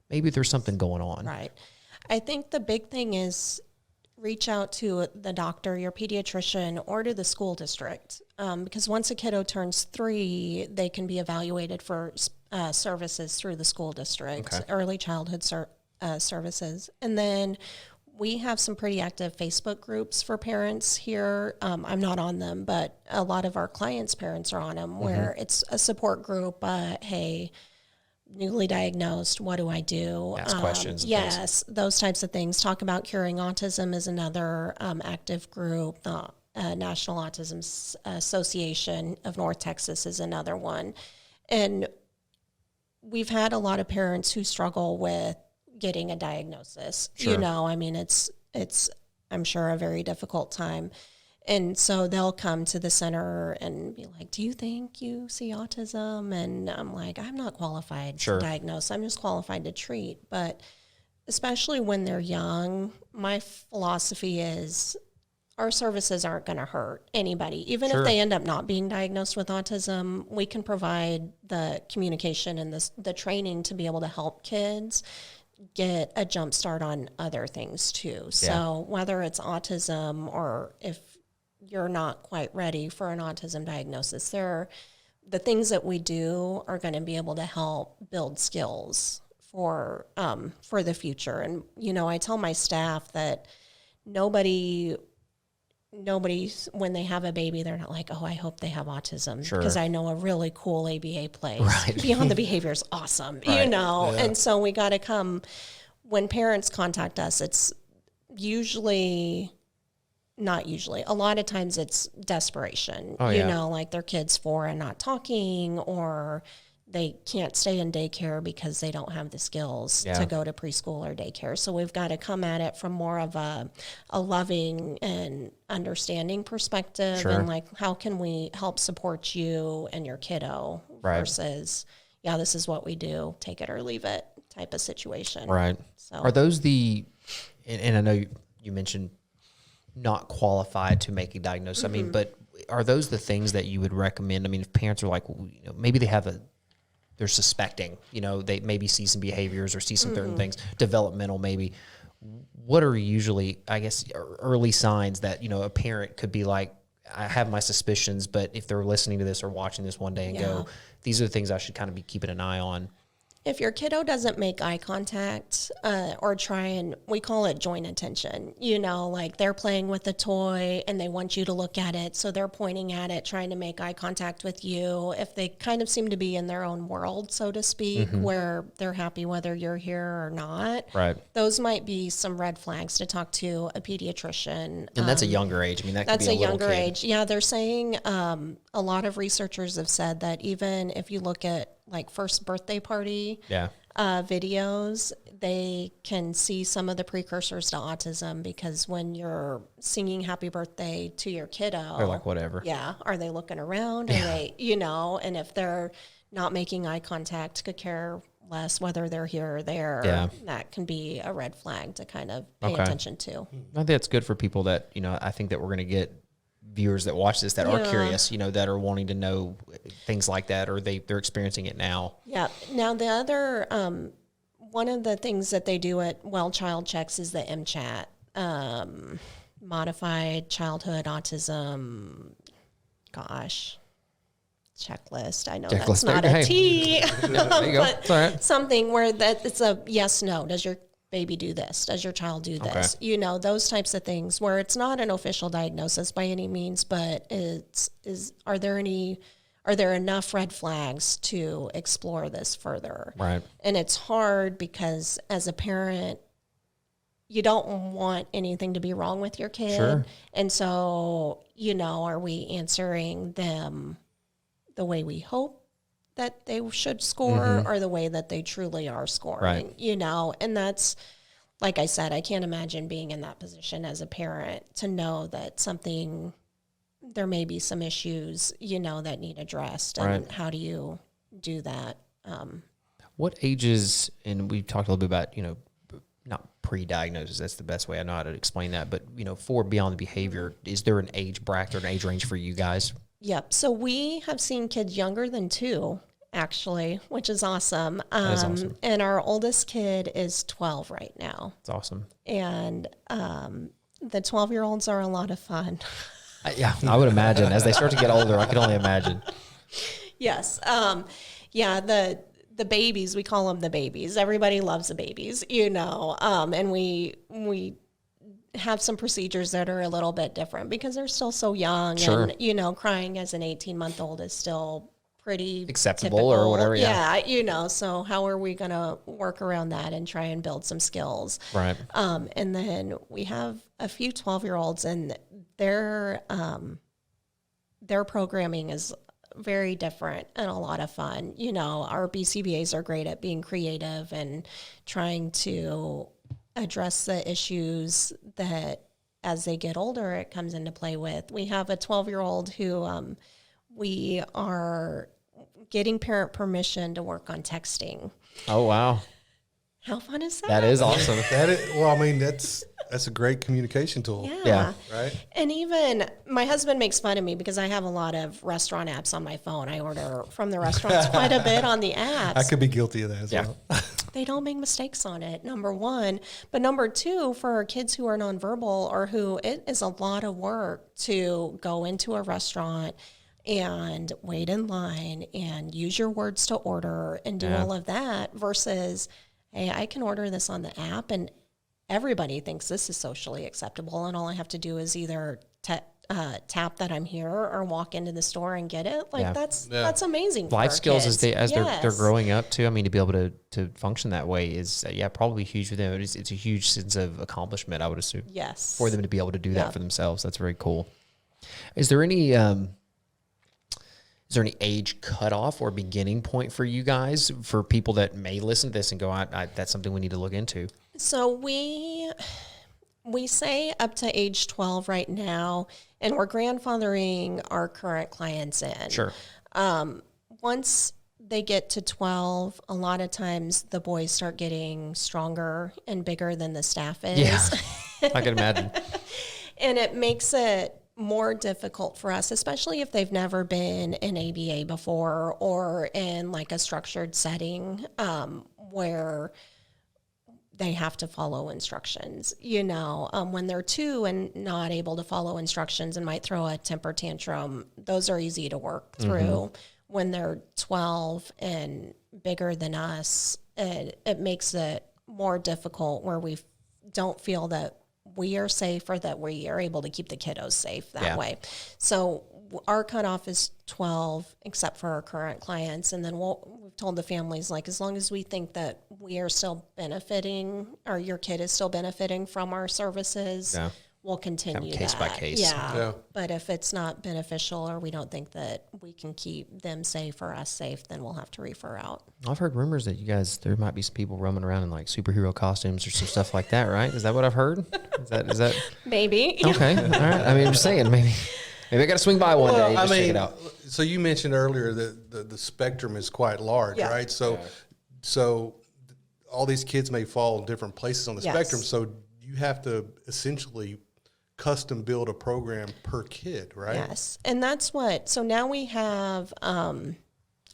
maybe there's something going on? Right. I think the big thing is reach out to the doctor, your pediatrician, or to the school district. Because once a kiddo turns 3, they can be evaluated for services through the school district, early childhood services. And then we have some pretty active Facebook groups for parents here. I'm not on them, but a lot of our clients' parents are on them, where it's a support group. Hey, newly diagnosed, what do I do? Ask questions. Yes, those types of things. Talk About Curing Autism is another active group. The National Autism Association of North Texas is another one. And we've had a lot of parents who struggle with getting a diagnosis. Sure. It's I'm sure a very difficult time. And so they'll come to the center and be like, do you think you see autism? And I'm like, I'm not qualified to diagnose. I'm just qualified to treat. But especially when they're young, my philosophy is our services aren't going to hurt anybody. Even if they end up not being diagnosed with autism, we can provide the communication and the training to be able to help kids get a jump start on other things too. So whether it's autism or if you're not quite ready for an autism diagnosis, the things that we do are going to be able to help build skills for the future. And, I tell my staff that nobody, when they have a baby, they're not like, oh, I hope they have autism, because I know a really cool ABA place. Beyond the Behavior is awesome, And so we got to come, when parents contact us, it's a lot of times it's desperation, like their kid's 4 and not talking, or they can't stay in daycare because they don't have the skills to go to preschool or daycare. So we've got to come at it from more of a loving and understanding perspective, and like, how can we help support you and your kiddo versus, this is what we do, take it or leave it type of situation. Right. So are those and I know you mentioned not qualified to make a diagnosis. I mean, but are those the things that you would recommend? I mean, if parents are like, maybe they're suspecting, they maybe see some behaviors or see some certain things, developmental maybe. What are usually, I guess, early signs that, a parent could be like, I have my suspicions, but if they're listening to this or watching this one day and go, these are the things I should kind of be keeping an eye on? If your kiddo doesn't make eye contact or try and, we call it joint attention, like they're playing with a toy and they want you to look at it, so they're pointing at it, trying to make eye contact with you. If they kind of seem to be in their own world, so to speak, where they're happy whether you're here or not, those might be some red flags to talk to a pediatrician. And that's a younger age. I mean, that's a younger kid. age. Yeah, they're saying a lot of researchers have said that even if you look at like first birthday party videos, they can see some of the precursors to autism, because when you're singing happy birthday to your kiddo, they're like, whatever. Yeah. Are they looking around? Are they, and if they're not making eye contact, could care less whether they're here or there, that can be a red flag to kind of pay attention to. I think that's good for people that, I think that we're going to get viewers that watch this that are curious, that are wanting to know things like that, or they're experiencing it now. Yeah. Now the other, one of the things that they do at Well Child Checks is the MCHAT, Modified Childhood Autism. Gosh, checklist. I know Checklist. that's not a T, there you go. but It's all right. something where that it's a yes, no. Does your baby do this? Does your child do this? Okay. You know, those types of things where it's not an official diagnosis by any means, but are there enough red flags to explore this further? Right. And it's hard because as a parent, you don't want anything to be wrong with your kid. Sure. And so, you know, are we answering them the way we hope that they should score or the way that they truly are scoring? Right. You know, and that's, like I said, I can't imagine being in that position as a parent to know that there may be some issues, you know, that need addressed. And Right. how do you do that? What ages, and we talked a little bit about, you know, not pre-diagnosis, that's the best way I know how to explain that, but, you know, for beyond the behavior, is there an age bracket or an age range for you guys? Yep. So we have seen kids younger than 2, actually, which is awesome. That is awesome. And our oldest kid is 12 right now. It's awesome. And the 12-year-olds are a lot of fun. Yeah, I would imagine. As they start to get older, I can only imagine. Yes. Yeah, the babies, we call them the babies. Everybody loves the babies, you know. And we have some procedures that are a little bit different because they're still so young. Sure. And, you know, crying as an 18-month-old is still pretty Acceptable typical. or whatever, yeah. Yeah, you know, so how are we going to work around that and try and build some skills? Right. And then we have a few 12-year-olds, and their programming is very different and a lot of fun. You know, our BCBAs are great at being creative and trying to address the issues that as they get older, it comes into play with. We have a 12-year-old who we are getting parent permission to work on texting. Oh, wow. How fun is that? That is awesome. Well, I mean, that's a great communication tool. Yeah. Right. And even my husband makes fun of me because I have a lot of restaurant apps on my phone. I order from the restaurants quite a bit on the apps. I could be guilty of that as well. They don't make mistakes on it, number one. But number two, for our kids who are nonverbal or who it is a lot of work to go into a restaurant and wait in line and use your words to order and do all of that versus, hey, I can order this on the app and everybody thinks this is socially acceptable, and all I have to do is either tap that I'm here or walk into the store and get it. Like that's amazing. Life for skills kids. as they're Yes. growing up too. I mean, to be able to function that way is probably huge for them. It's a huge sense of accomplishment, I would assume. Yes. For them to be able to do that for themselves. That's very cool. Is there any age cutoff or beginning point for you guys, for people that may listen to this and go, that's something we need to look into? So we say up to age 12 right now, and we're grandfathering our current clients in. Sure. Once they get to 12, a lot of times the boys start getting stronger and bigger than the staff is. Yeah, I can imagine. And it makes it more difficult for us, especially if they've never been in ABA before or in like a structured setting where they have to follow instructions. You know, when they're 2 and not able to follow instructions and might throw a temper tantrum, those are easy to work through. Mm-hmm. When they're 12 and bigger than us, it makes it more difficult where we don't feel that we are safe or that we are able to keep the kiddos safe that way. So our cutoff is 12, except for our current clients. And then we've told the families, like, as long as we think that we are still benefiting or your kid is still benefiting from our services, we'll continue case by case. Yeah. But if it's not beneficial or we don't think that we can keep them safe or us safe, then we'll have to refer out. I've heard rumors that you guys, there might be some people roaming around in like superhero costumes or some stuff like that, right? Is that what I've heard? Is that Maybe. Okay. All right. I mean, I'm just saying, maybe I got to swing by one day and check it out. So you mentioned earlier that the spectrum is quite large, right? So all these kids may fall in different places on the spectrum. So you have to essentially custom build a program per kid, right? Yes. And that's so now we have, I'm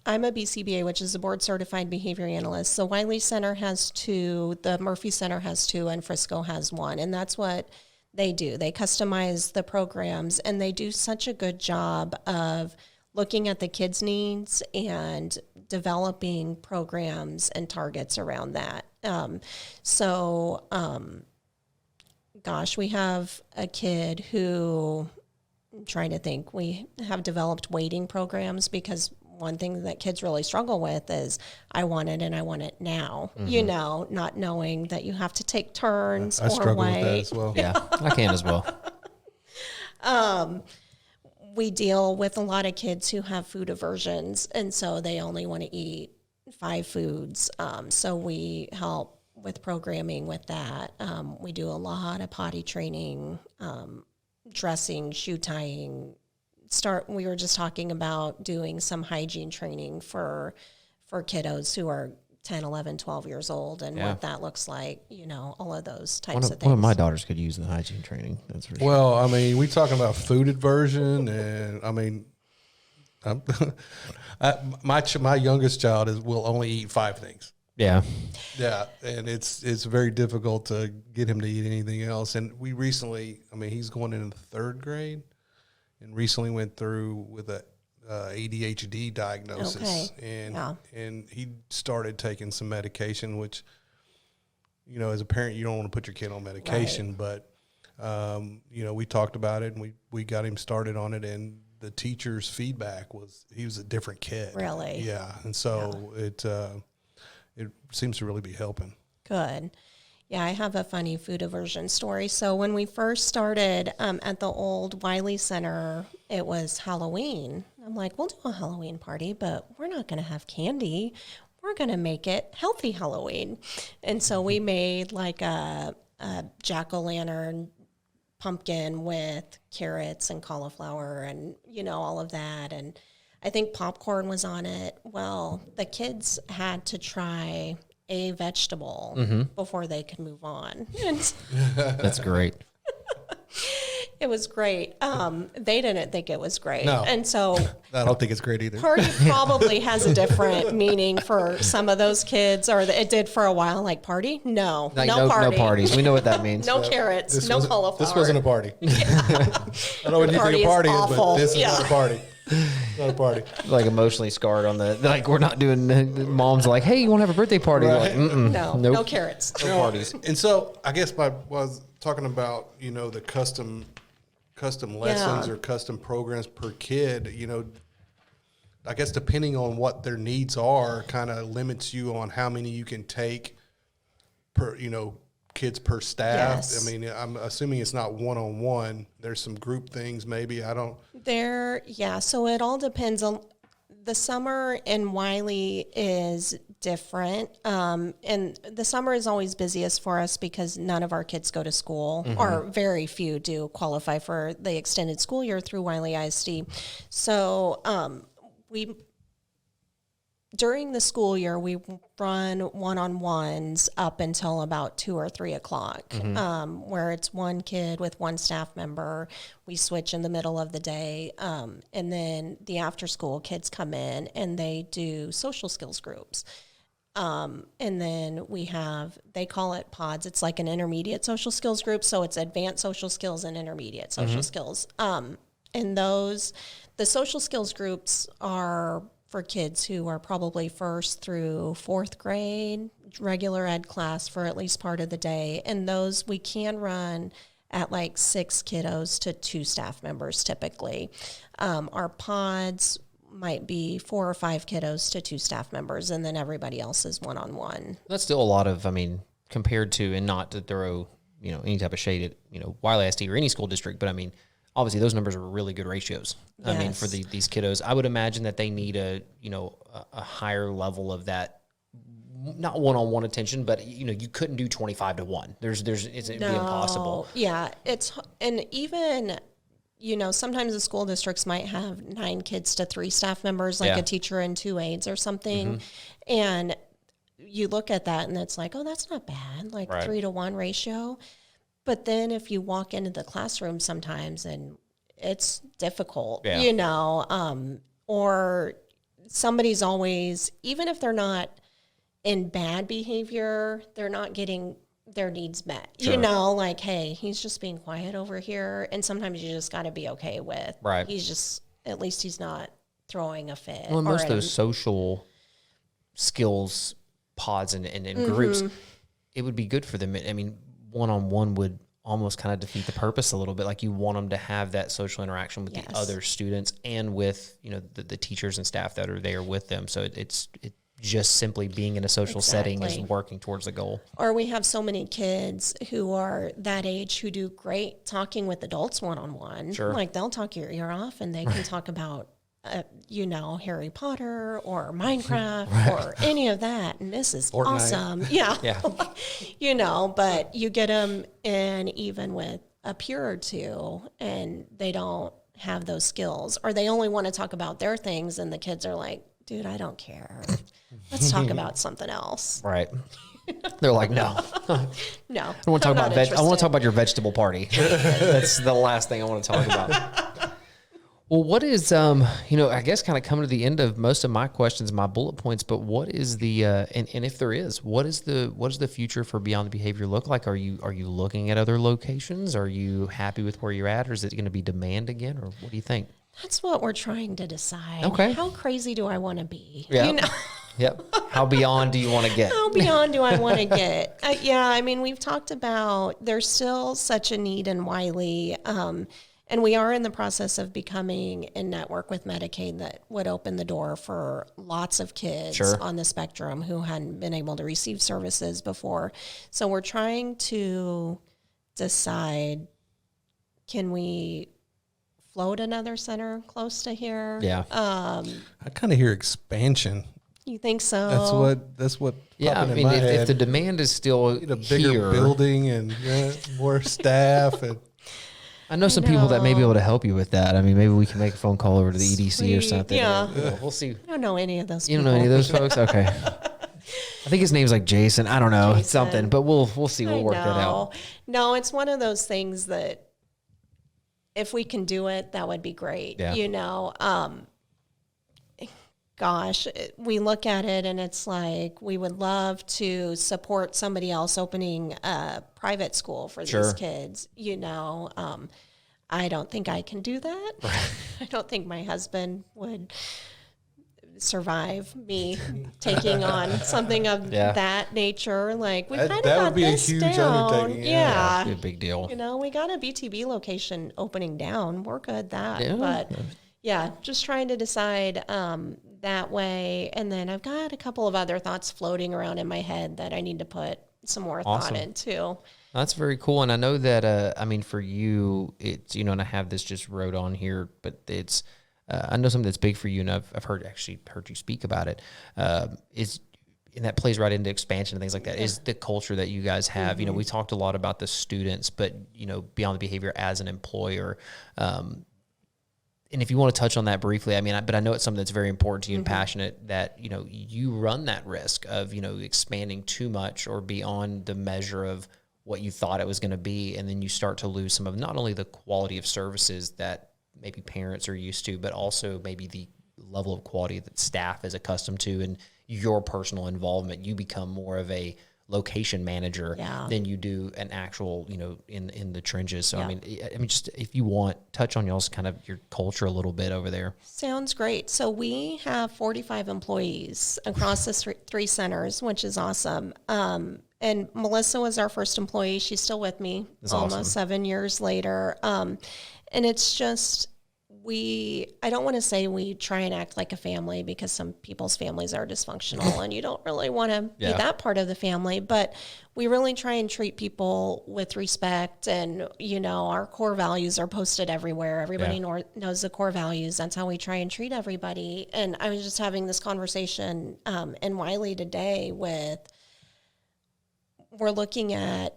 a BCBA, which is a board certified behavior analyst. So Wylie Center has 2, the Murphy Center has 2, and Frisco has 1. And that's what they do. They customize the programs, and they do such a good job of looking at the kids' needs and developing programs and targets around that. Gosh, we have a kid who, I'm trying to think, we have developed waiting programs because one thing that kids really struggle with is I want it and I want it now, not knowing that you have to take turns I or struggle wait. with that as well. Yeah, I can as well. We deal with a lot of kids who have food aversions, and so they only want to eat 5 foods. So we help with programming with that. We do a lot of potty training, dressing, shoe tying. We were just talking about doing some hygiene training for kiddos who are 10, 11, 12 years old and what that looks like, all of those types of things. One of my daughters could use the hygiene training. That's for sure. Well, I mean, we talking about food aversion, and I mean, my youngest child will only eat 5 things. Yeah. Yeah, and it's very difficult to get him to eat anything else. And we recently, I mean, he's going into 3rd grade, and recently went through with a ADHD diagnosis, and he started taking some medication, which, as a parent, you don't want to put your kid on medication, right. But we talked about it, and we got him started on it, and the teacher's feedback was he was a different kid. Really? Yeah, and so it seems to really be helping. Good. Yeah, I have a funny food aversion story. So when we first started at the old Wylie Center, it was Halloween. I'm like, we'll do a Halloween party, but we're not going to have candy. We're going to make it healthy Halloween. And so we made like a jack-o'-lantern pumpkin with carrots and cauliflower and, all of that. And I think popcorn was on it. Well, the kids had to try a vegetable before they could move on. That's great. It was great. They didn't think it was great. No. And so I don't think it's great either. party probably has a different meaning for some of those kids, or it did for a while. Like party? No. Like, no party. No parties. We know what that means. No carrots. No cauliflower. This wasn't a party. I don't know what you think a party is, but this is not a party. Not a party. Like emotionally scarred on like we're not doing. Mom's like, hey, you want to have a birthday party? Right. Like, No carrots. No parties. And so I guess was talking about the custom lessons or custom programs per kid. I guess depending on what their needs are, kind of limits you on how many you can take per kids per staff. Yes. I mean, I'm assuming it's not one-on-one. There's some group things maybe. I don't. So it all depends on the summer in Wylie is different. And the summer is always busiest for us because none of our kids go to school, or very few do qualify for the extended school year through Wylie ISD. So during the school year, we run one-on-ones up until about 2 or 3 o'clock, where it's one kid with one staff member. We switch in the middle of the day, and then the after-school kids come in and they do social skills groups. And then they call it pods. It's like an intermediate social skills group. So it's advanced social skills and intermediate social skills. And the social skills groups are for kids who are probably 1st through 4th grade, regular ed class for at least part of the day. And those we can run at like 6 kiddos to 2 staff members typically. Our pods might be 4 or 5 kiddos to 2 staff members, and then everybody else is one-on-one. That's still a lot of, compared to, and not to throw, any type of shade at, Wylie ISD or any school district, but obviously those numbers are really good ratios. Yes. For these kiddos, I would imagine that they need a higher level of that, not one-on-one attention, but you couldn't do 25 to 1. It'd be impossible. Yeah, and even sometimes the school districts might have 9 kids to 3 staff members, like a teacher and 2 aides or something. And you look at that and it's like, oh, that's not bad, like 3 to 1 ratio. But then if you walk into the classroom sometimes and it's difficult, or somebody's always, even if they're not in bad behavior, they're not getting their needs met. Sure. Like, hey, he's just being quiet over here. And sometimes you just got to be okay with, at least he's not throwing a fit. Well, most of or those social skills pods and groups, it would be good for them. I mean, one-on-one would almost kind of defeat the purpose a little bit. Like you want them to have that social interaction with the other students and with, you know, the teachers and staff that are there with them. So it just simply being in a social setting is working towards the goal. Or we have so many kids who are that age who do great talking with adults one-on-one. Sure. Like they'll talk your ear off and they can talk about, you know, Harry Potter or Minecraft or any of that. And this is awesome. Yeah. You know, but you get them in even with a peer or two and they don't have those skills, or they only want to talk about their things. And the kids are like, dude, I don't care. Let's talk about something else. Right. They're like, no. No. I don't want to talk about I want to talk about your vegetable party. That's the last thing I want to talk about. Well, what is, you know, I guess kind of coming to the end of most of my questions, my bullet points, but what is the, and if there is, what is the future for Beyond the Behavior look like? Are you looking at other locations? Are you happy with where you're at, or is it going to be demand again, or what do you think? That's what we're trying to decide. Okay. How crazy do I want to be? Yeah. You know? Yep. How beyond do you want to get? How beyond do I want to get? Yeah, I mean, we've talked about there's still such a need in Wylie, and we are in the process of becoming in network with Medicaid that would open the door for lots of kids on the spectrum who hadn't been able to receive services before. So we're trying to decide, can we float another center close to here? Yeah. I kind of hear expansion. You think so? That's what. Yeah, I mean, if the demand is still a bigger here, building and more staff, and I know some people that may be able to help you with that. I mean, maybe we can make a phone call over to the EDC or something. Yeah. You know, we'll see. I don't know any of those people. You don't know any of those folks? Okay. I think his name's like Jason. I don't know. Something, but we'll see. We'll work that out. No, it's one of those things that if we can do it, that would be great. Yeah. You know, gosh, we look at it and it's like we would love to support somebody else opening a private school for these kids. You know, I don't think I can do that. Right. I don't think my husband would survive me taking on something of that nature. Like we kind of got this down. That would be a huge undertaking. Yeah. That'd be a big deal. You know, we got a BTB location opening down. We're good that, but yeah, just trying to decide that way. And then I've got a couple of other thoughts floating around in my head that I need to put some more thought into. That's very cool. And I know that, I mean, for you, it's, you know, and I have this just wrote on here, but it's, I know something that's big for you, and I've heard you speak about it, is, and that plays right into expansion and things like that, is the culture that you guys have. You know, we talked a lot about the students, but, you know, Beyond the Behavior as an employer, and if you want to touch on that briefly, I mean, but I know it's something that's very important to you and passionate, that, you know, you run that risk of, you know, expanding too much or beyond the measure of what you thought it was going to be. And then you start to lose some of not only the quality of services that maybe parents are used to, but also maybe the level of quality that staff is accustomed to, and your personal involvement. You become more of a location manager than you do an actual, you know, in the trenches. So, I mean, just if you want, touch on y'all's kind of your culture a little bit over there. Sounds great. So we have 45 employees across the three centers, which is awesome. And Melissa was our first employee. She's still with me almost 7 years later. And it's just, I don't want to say we try and act like a family, because some people's families are dysfunctional and you don't really want to be that part of the family, but we really try and treat people with respect. And, you know, our core values are posted everywhere. Everybody knows the core values. That's how we try and treat everybody. And I was just having this conversation in Wylie today with, we're looking at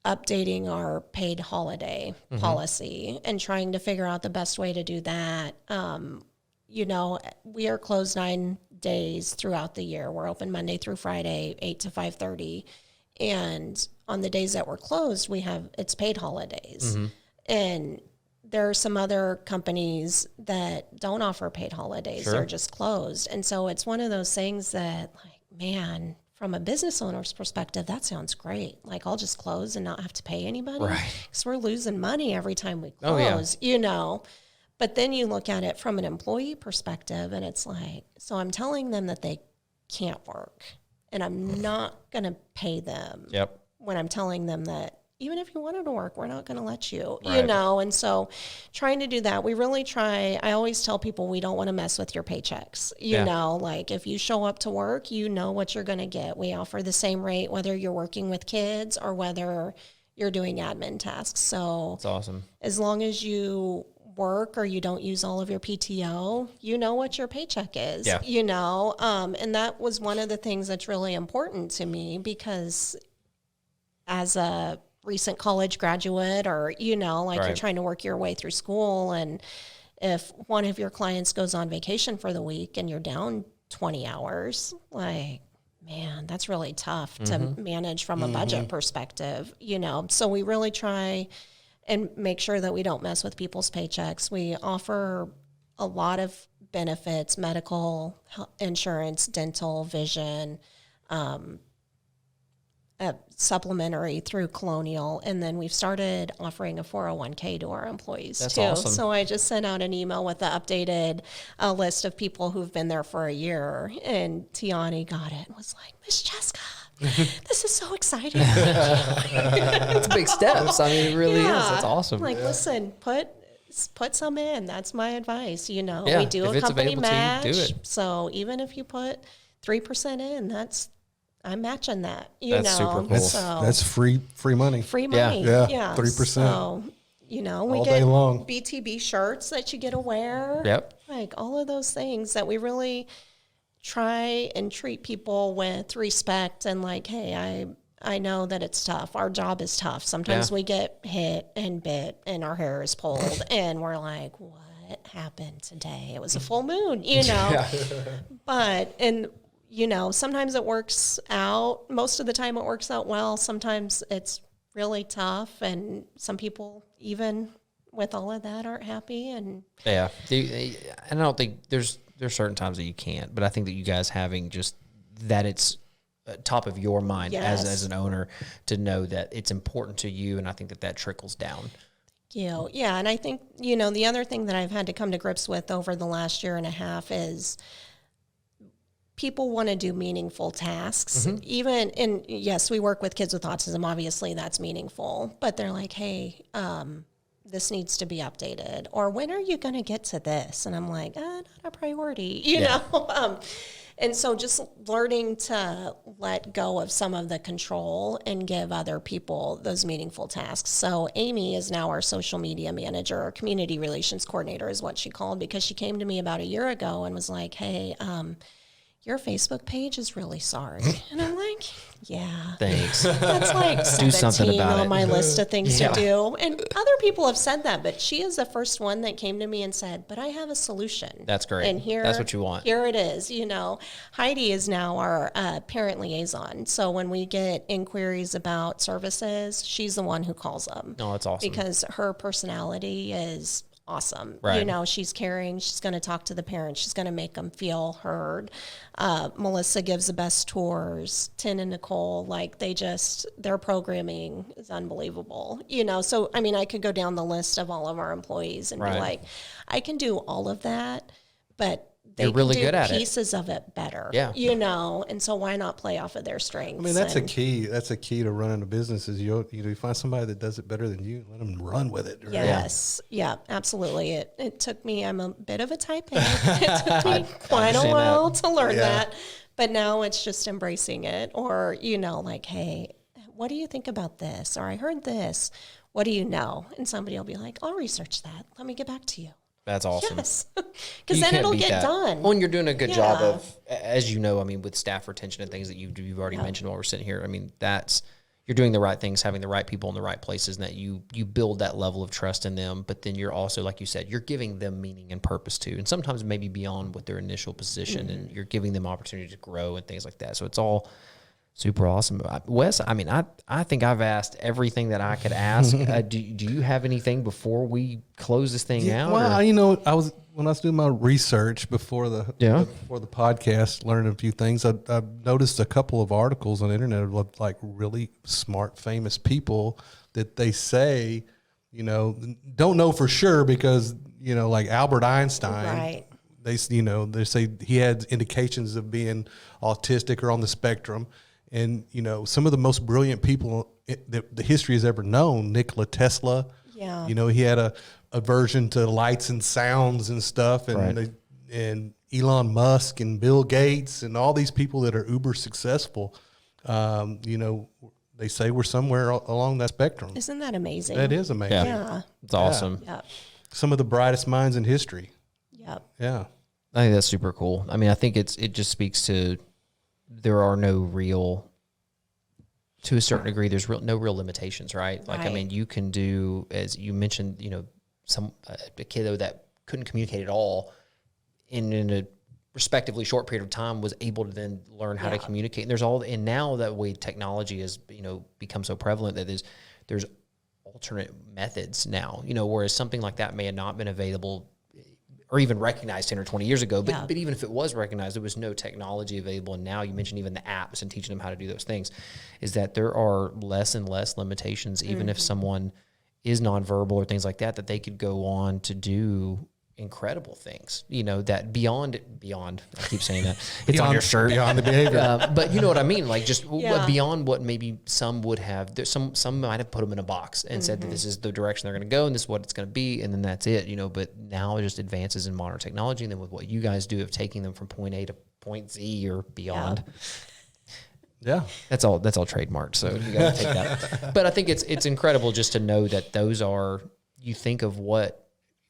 updating our paid holiday policy and trying to figure out the best way to do that. You know, we are closed 9 days throughout the year. We're open Monday through Friday, 8 to 5:30. And on the days that we're closed, it's paid holidays. And there are some other companies that don't offer paid holidays. They're just closed. And so it's one of those things that, like, man, from a business owner's perspective, that sounds great. Like, I'll just close and not have to pay anybody. Right. Because we're losing money every time we close, you know. But then you look at it from an employee perspective, and it's like, so I'm telling them that they can't work, and I'm not going to pay them when I'm telling them that even if you wanted to work, we're not going to let you, you know? And so trying to do that, we really try. I always tell people we don't want to mess with your paychecks. You know, like if you show up to work, you know what you're going to get. We offer the same rate, whether you're working with kids or whether you're doing admin tasks. So that's awesome. As long as you work or you don't use all of your PTO, you know what your paycheck is, you know? And that was one of the things that's really important to me, because as a recent college graduate, or, you know, like you're trying to work your way through school, and if one of your clients goes on vacation for the week and you're down 20 hours, like, man, that's really tough to manage from a budget perspective, you know? So we really try and make sure that we don't mess with people's paychecks. We offer a lot of benefits: medical, insurance, dental, vision, supplementary through Colonial. And then we've started offering a 401k to our employees too. Awesome. So I just sent out an email with the updated list of people who've been there for a year. And Tiani got it and was like, Miss Jessica, this is so exciting. It's big steps. I mean, it really is. That's awesome. Like, listen, put some in. That's my advice. You know, Yeah, we do if a it's company available to you, match. do it. So even if you put 3% in, I'm matching that. You That's know, super cool. So That's free money. free money. Yeah, 3%. So, you know, we All get day long. BTB shirts that you get to wear. Yep. Like all of those things that we really try and treat people with respect, and like, hey, I know that it's tough. Our job is tough. Sometimes we get hit and bit and our hair is pulled and we're like, what happened today? It was a full moon, you know. But, and you know, sometimes it works out. Most of the time it works out well. Sometimes it's really tough, and some people, even with all of that, aren't happy. And and I don't think there's certain times that you can't, but I think that you guys having just that it's top of your mind as an owner to know that it's important to you, and I think that trickles down. Yeah, and I think, you know, the other thing that I've had to come to grips with over the last year and a half is people want to do meaningful tasks. Even in, yes, we work with kids with autism. Obviously, that's meaningful. But they're like, hey, this needs to be updated. Or when are you going to get to this? And I'm like, not a priority, you know? And so just learning to let go of some of the control and give other people those meaningful tasks. So Amy is now our social media manager, or community relations coordinator is what she called, because she came to me about a year ago and was like, hey, your Facebook page is really sorry. And I'm like, yeah. Thanks. That's like Do something 17 about on it. my list of things to do. And other people have said that, but she is the first one that came to me and said, but I have a solution. That's great. And that's what you want. Here it is. You know, Heidi is now our parent liaison. So when we get inquiries about services, she's the one who calls them. Oh, that's awesome. Because her personality is awesome. Right. You know, she's caring. She's going to talk to the parents. She's going to make them feel heard. Melissa gives the best tours. Tin and Nicole, like their programming is unbelievable. You know, so, I mean, I could go down the list of all of our employees and be like, I can do all of that, but they You're really can do good at it. pieces of it better. Yeah. You know, and so why not play off of their strengths? I mean, that's a key. That's a key to running a business. Is you find somebody that does it better than you, let them run with it. Right? Yes. Yeah, absolutely. It took me, I'm a bit of a type A. It took me quite a while to learn that. But now it's just embracing it. Or, you know, like, hey, what do you think about this? Or I heard this. What do you know? And somebody will be like, I'll research that. Let me get back to you. That's awesome. Yes. Because then it'll get done. When you're doing a good job of, as you know, I mean, with staff retention and things that you've already mentioned while we're sitting here, I mean, you're doing the right things, having the right people in the right places, and that you build that level of trust in them. But then you're also, like you said, you're giving them meaning and purpose too. And sometimes maybe beyond what their initial position, and you're giving them opportunity to grow and things like that. So it's all super awesome. Wes, I mean, I think I've asked everything that I could ask. Do you have anything before we close this thing out? Well, or? you know, when I was doing my research before the podcast, learning a few things, I noticed a couple of articles on the internet of like really smart, famous people that they say, you know, don't know for sure because like Albert Einstein. Right. They say he had indications of being autistic or on the spectrum. And, some of the most brilliant people that the history has ever known, Nikola Tesla, Yeah. He had a aversion to lights and sounds and stuff. And, and Elon Musk and Bill Gates and all these people that are uber successful, they say we're somewhere along that spectrum. Isn't that amazing? That is amazing. Yeah. It's awesome. Yep. Some of the brightest minds in history. Yep. Yeah. I think that's super cool. I mean, I think it just speaks to there are no real, to a certain degree, there's no real limitations, right? Like, I Right. mean, you can do, as you mentioned, a kiddo that couldn't communicate at all in a respectively short period of time was able to then learn how to communicate. And now that way technology has, become so prevalent that there's alternate methods now, whereas something like that may have not been available or even recognized 10 or 20 years ago. But, but even if it was recognized, there was no technology available. And now you mentioned even the apps and teaching them how to do those things, is that there are less and less limitations, even if someone is nonverbal or things like that, that they could go on to do incredible things, that beyond, I keep saying that, it's Beyond, on your shirt. Beyond the behavior. But you know what I mean? Like just beyond what maybe some would have, some might have put them in a box and said that this is the direction they're going to go and this is what it's going to be. And then that's it, but now it just advances in modern technology. And then with what you guys do of taking them from point A to point Z or beyond. Yeah. That's all trademarked. So you got to take that. But I think it's incredible just to know that those are, you think of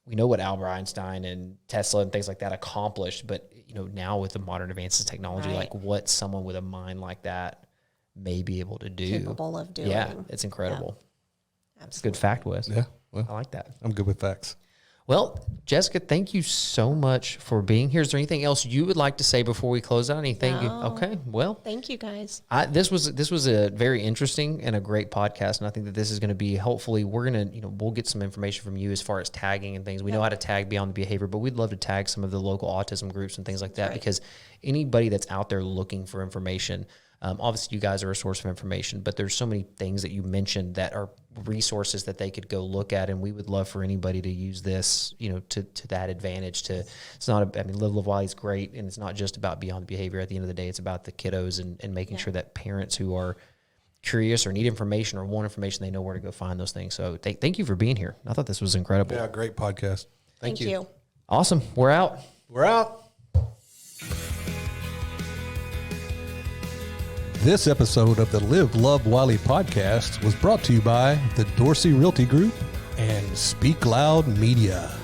we know what Albert Einstein and Tesla and things like that accomplished, but now with the modern advances in technology, like what someone with a mind like that may be able to do. Capable of doing. Yeah, it's incredible. Yeah. It's a good fact, Wes. Yeah. Well, I like that. I'm good with facts. Well, Jessica, thank you so much for being here. Is there anything else you would like to say before we close out? Anything? No. Okay. Well, Thank you guys. this was a very interesting and a great podcast, and I think that this is going to be, hopefully we're going to, we'll get some information from you as far as tagging and things. We know how to tag beyond the behavior, but we'd love to tag some of the local autism groups and things like that, because anybody that's out there looking for information, obviously you guys are a source of information, but there's so many things that you mentioned that are resources that they could go look at. And we would love for anybody to use this, to that advantage. It's not, Live Wylie is great. And it's not just about beyond the behavior. At the end of the day, it's about the kiddos and making sure that parents who are curious or need information or want information, they know where to go find those things. So thank you for being here. I thought this was incredible. Yeah. Great podcast. Thank you. Awesome. We're out. We're out. This episode of the Live, Love, Wylie podcast was brought to you by the Dorsey Realty Group and Speak Loud Media.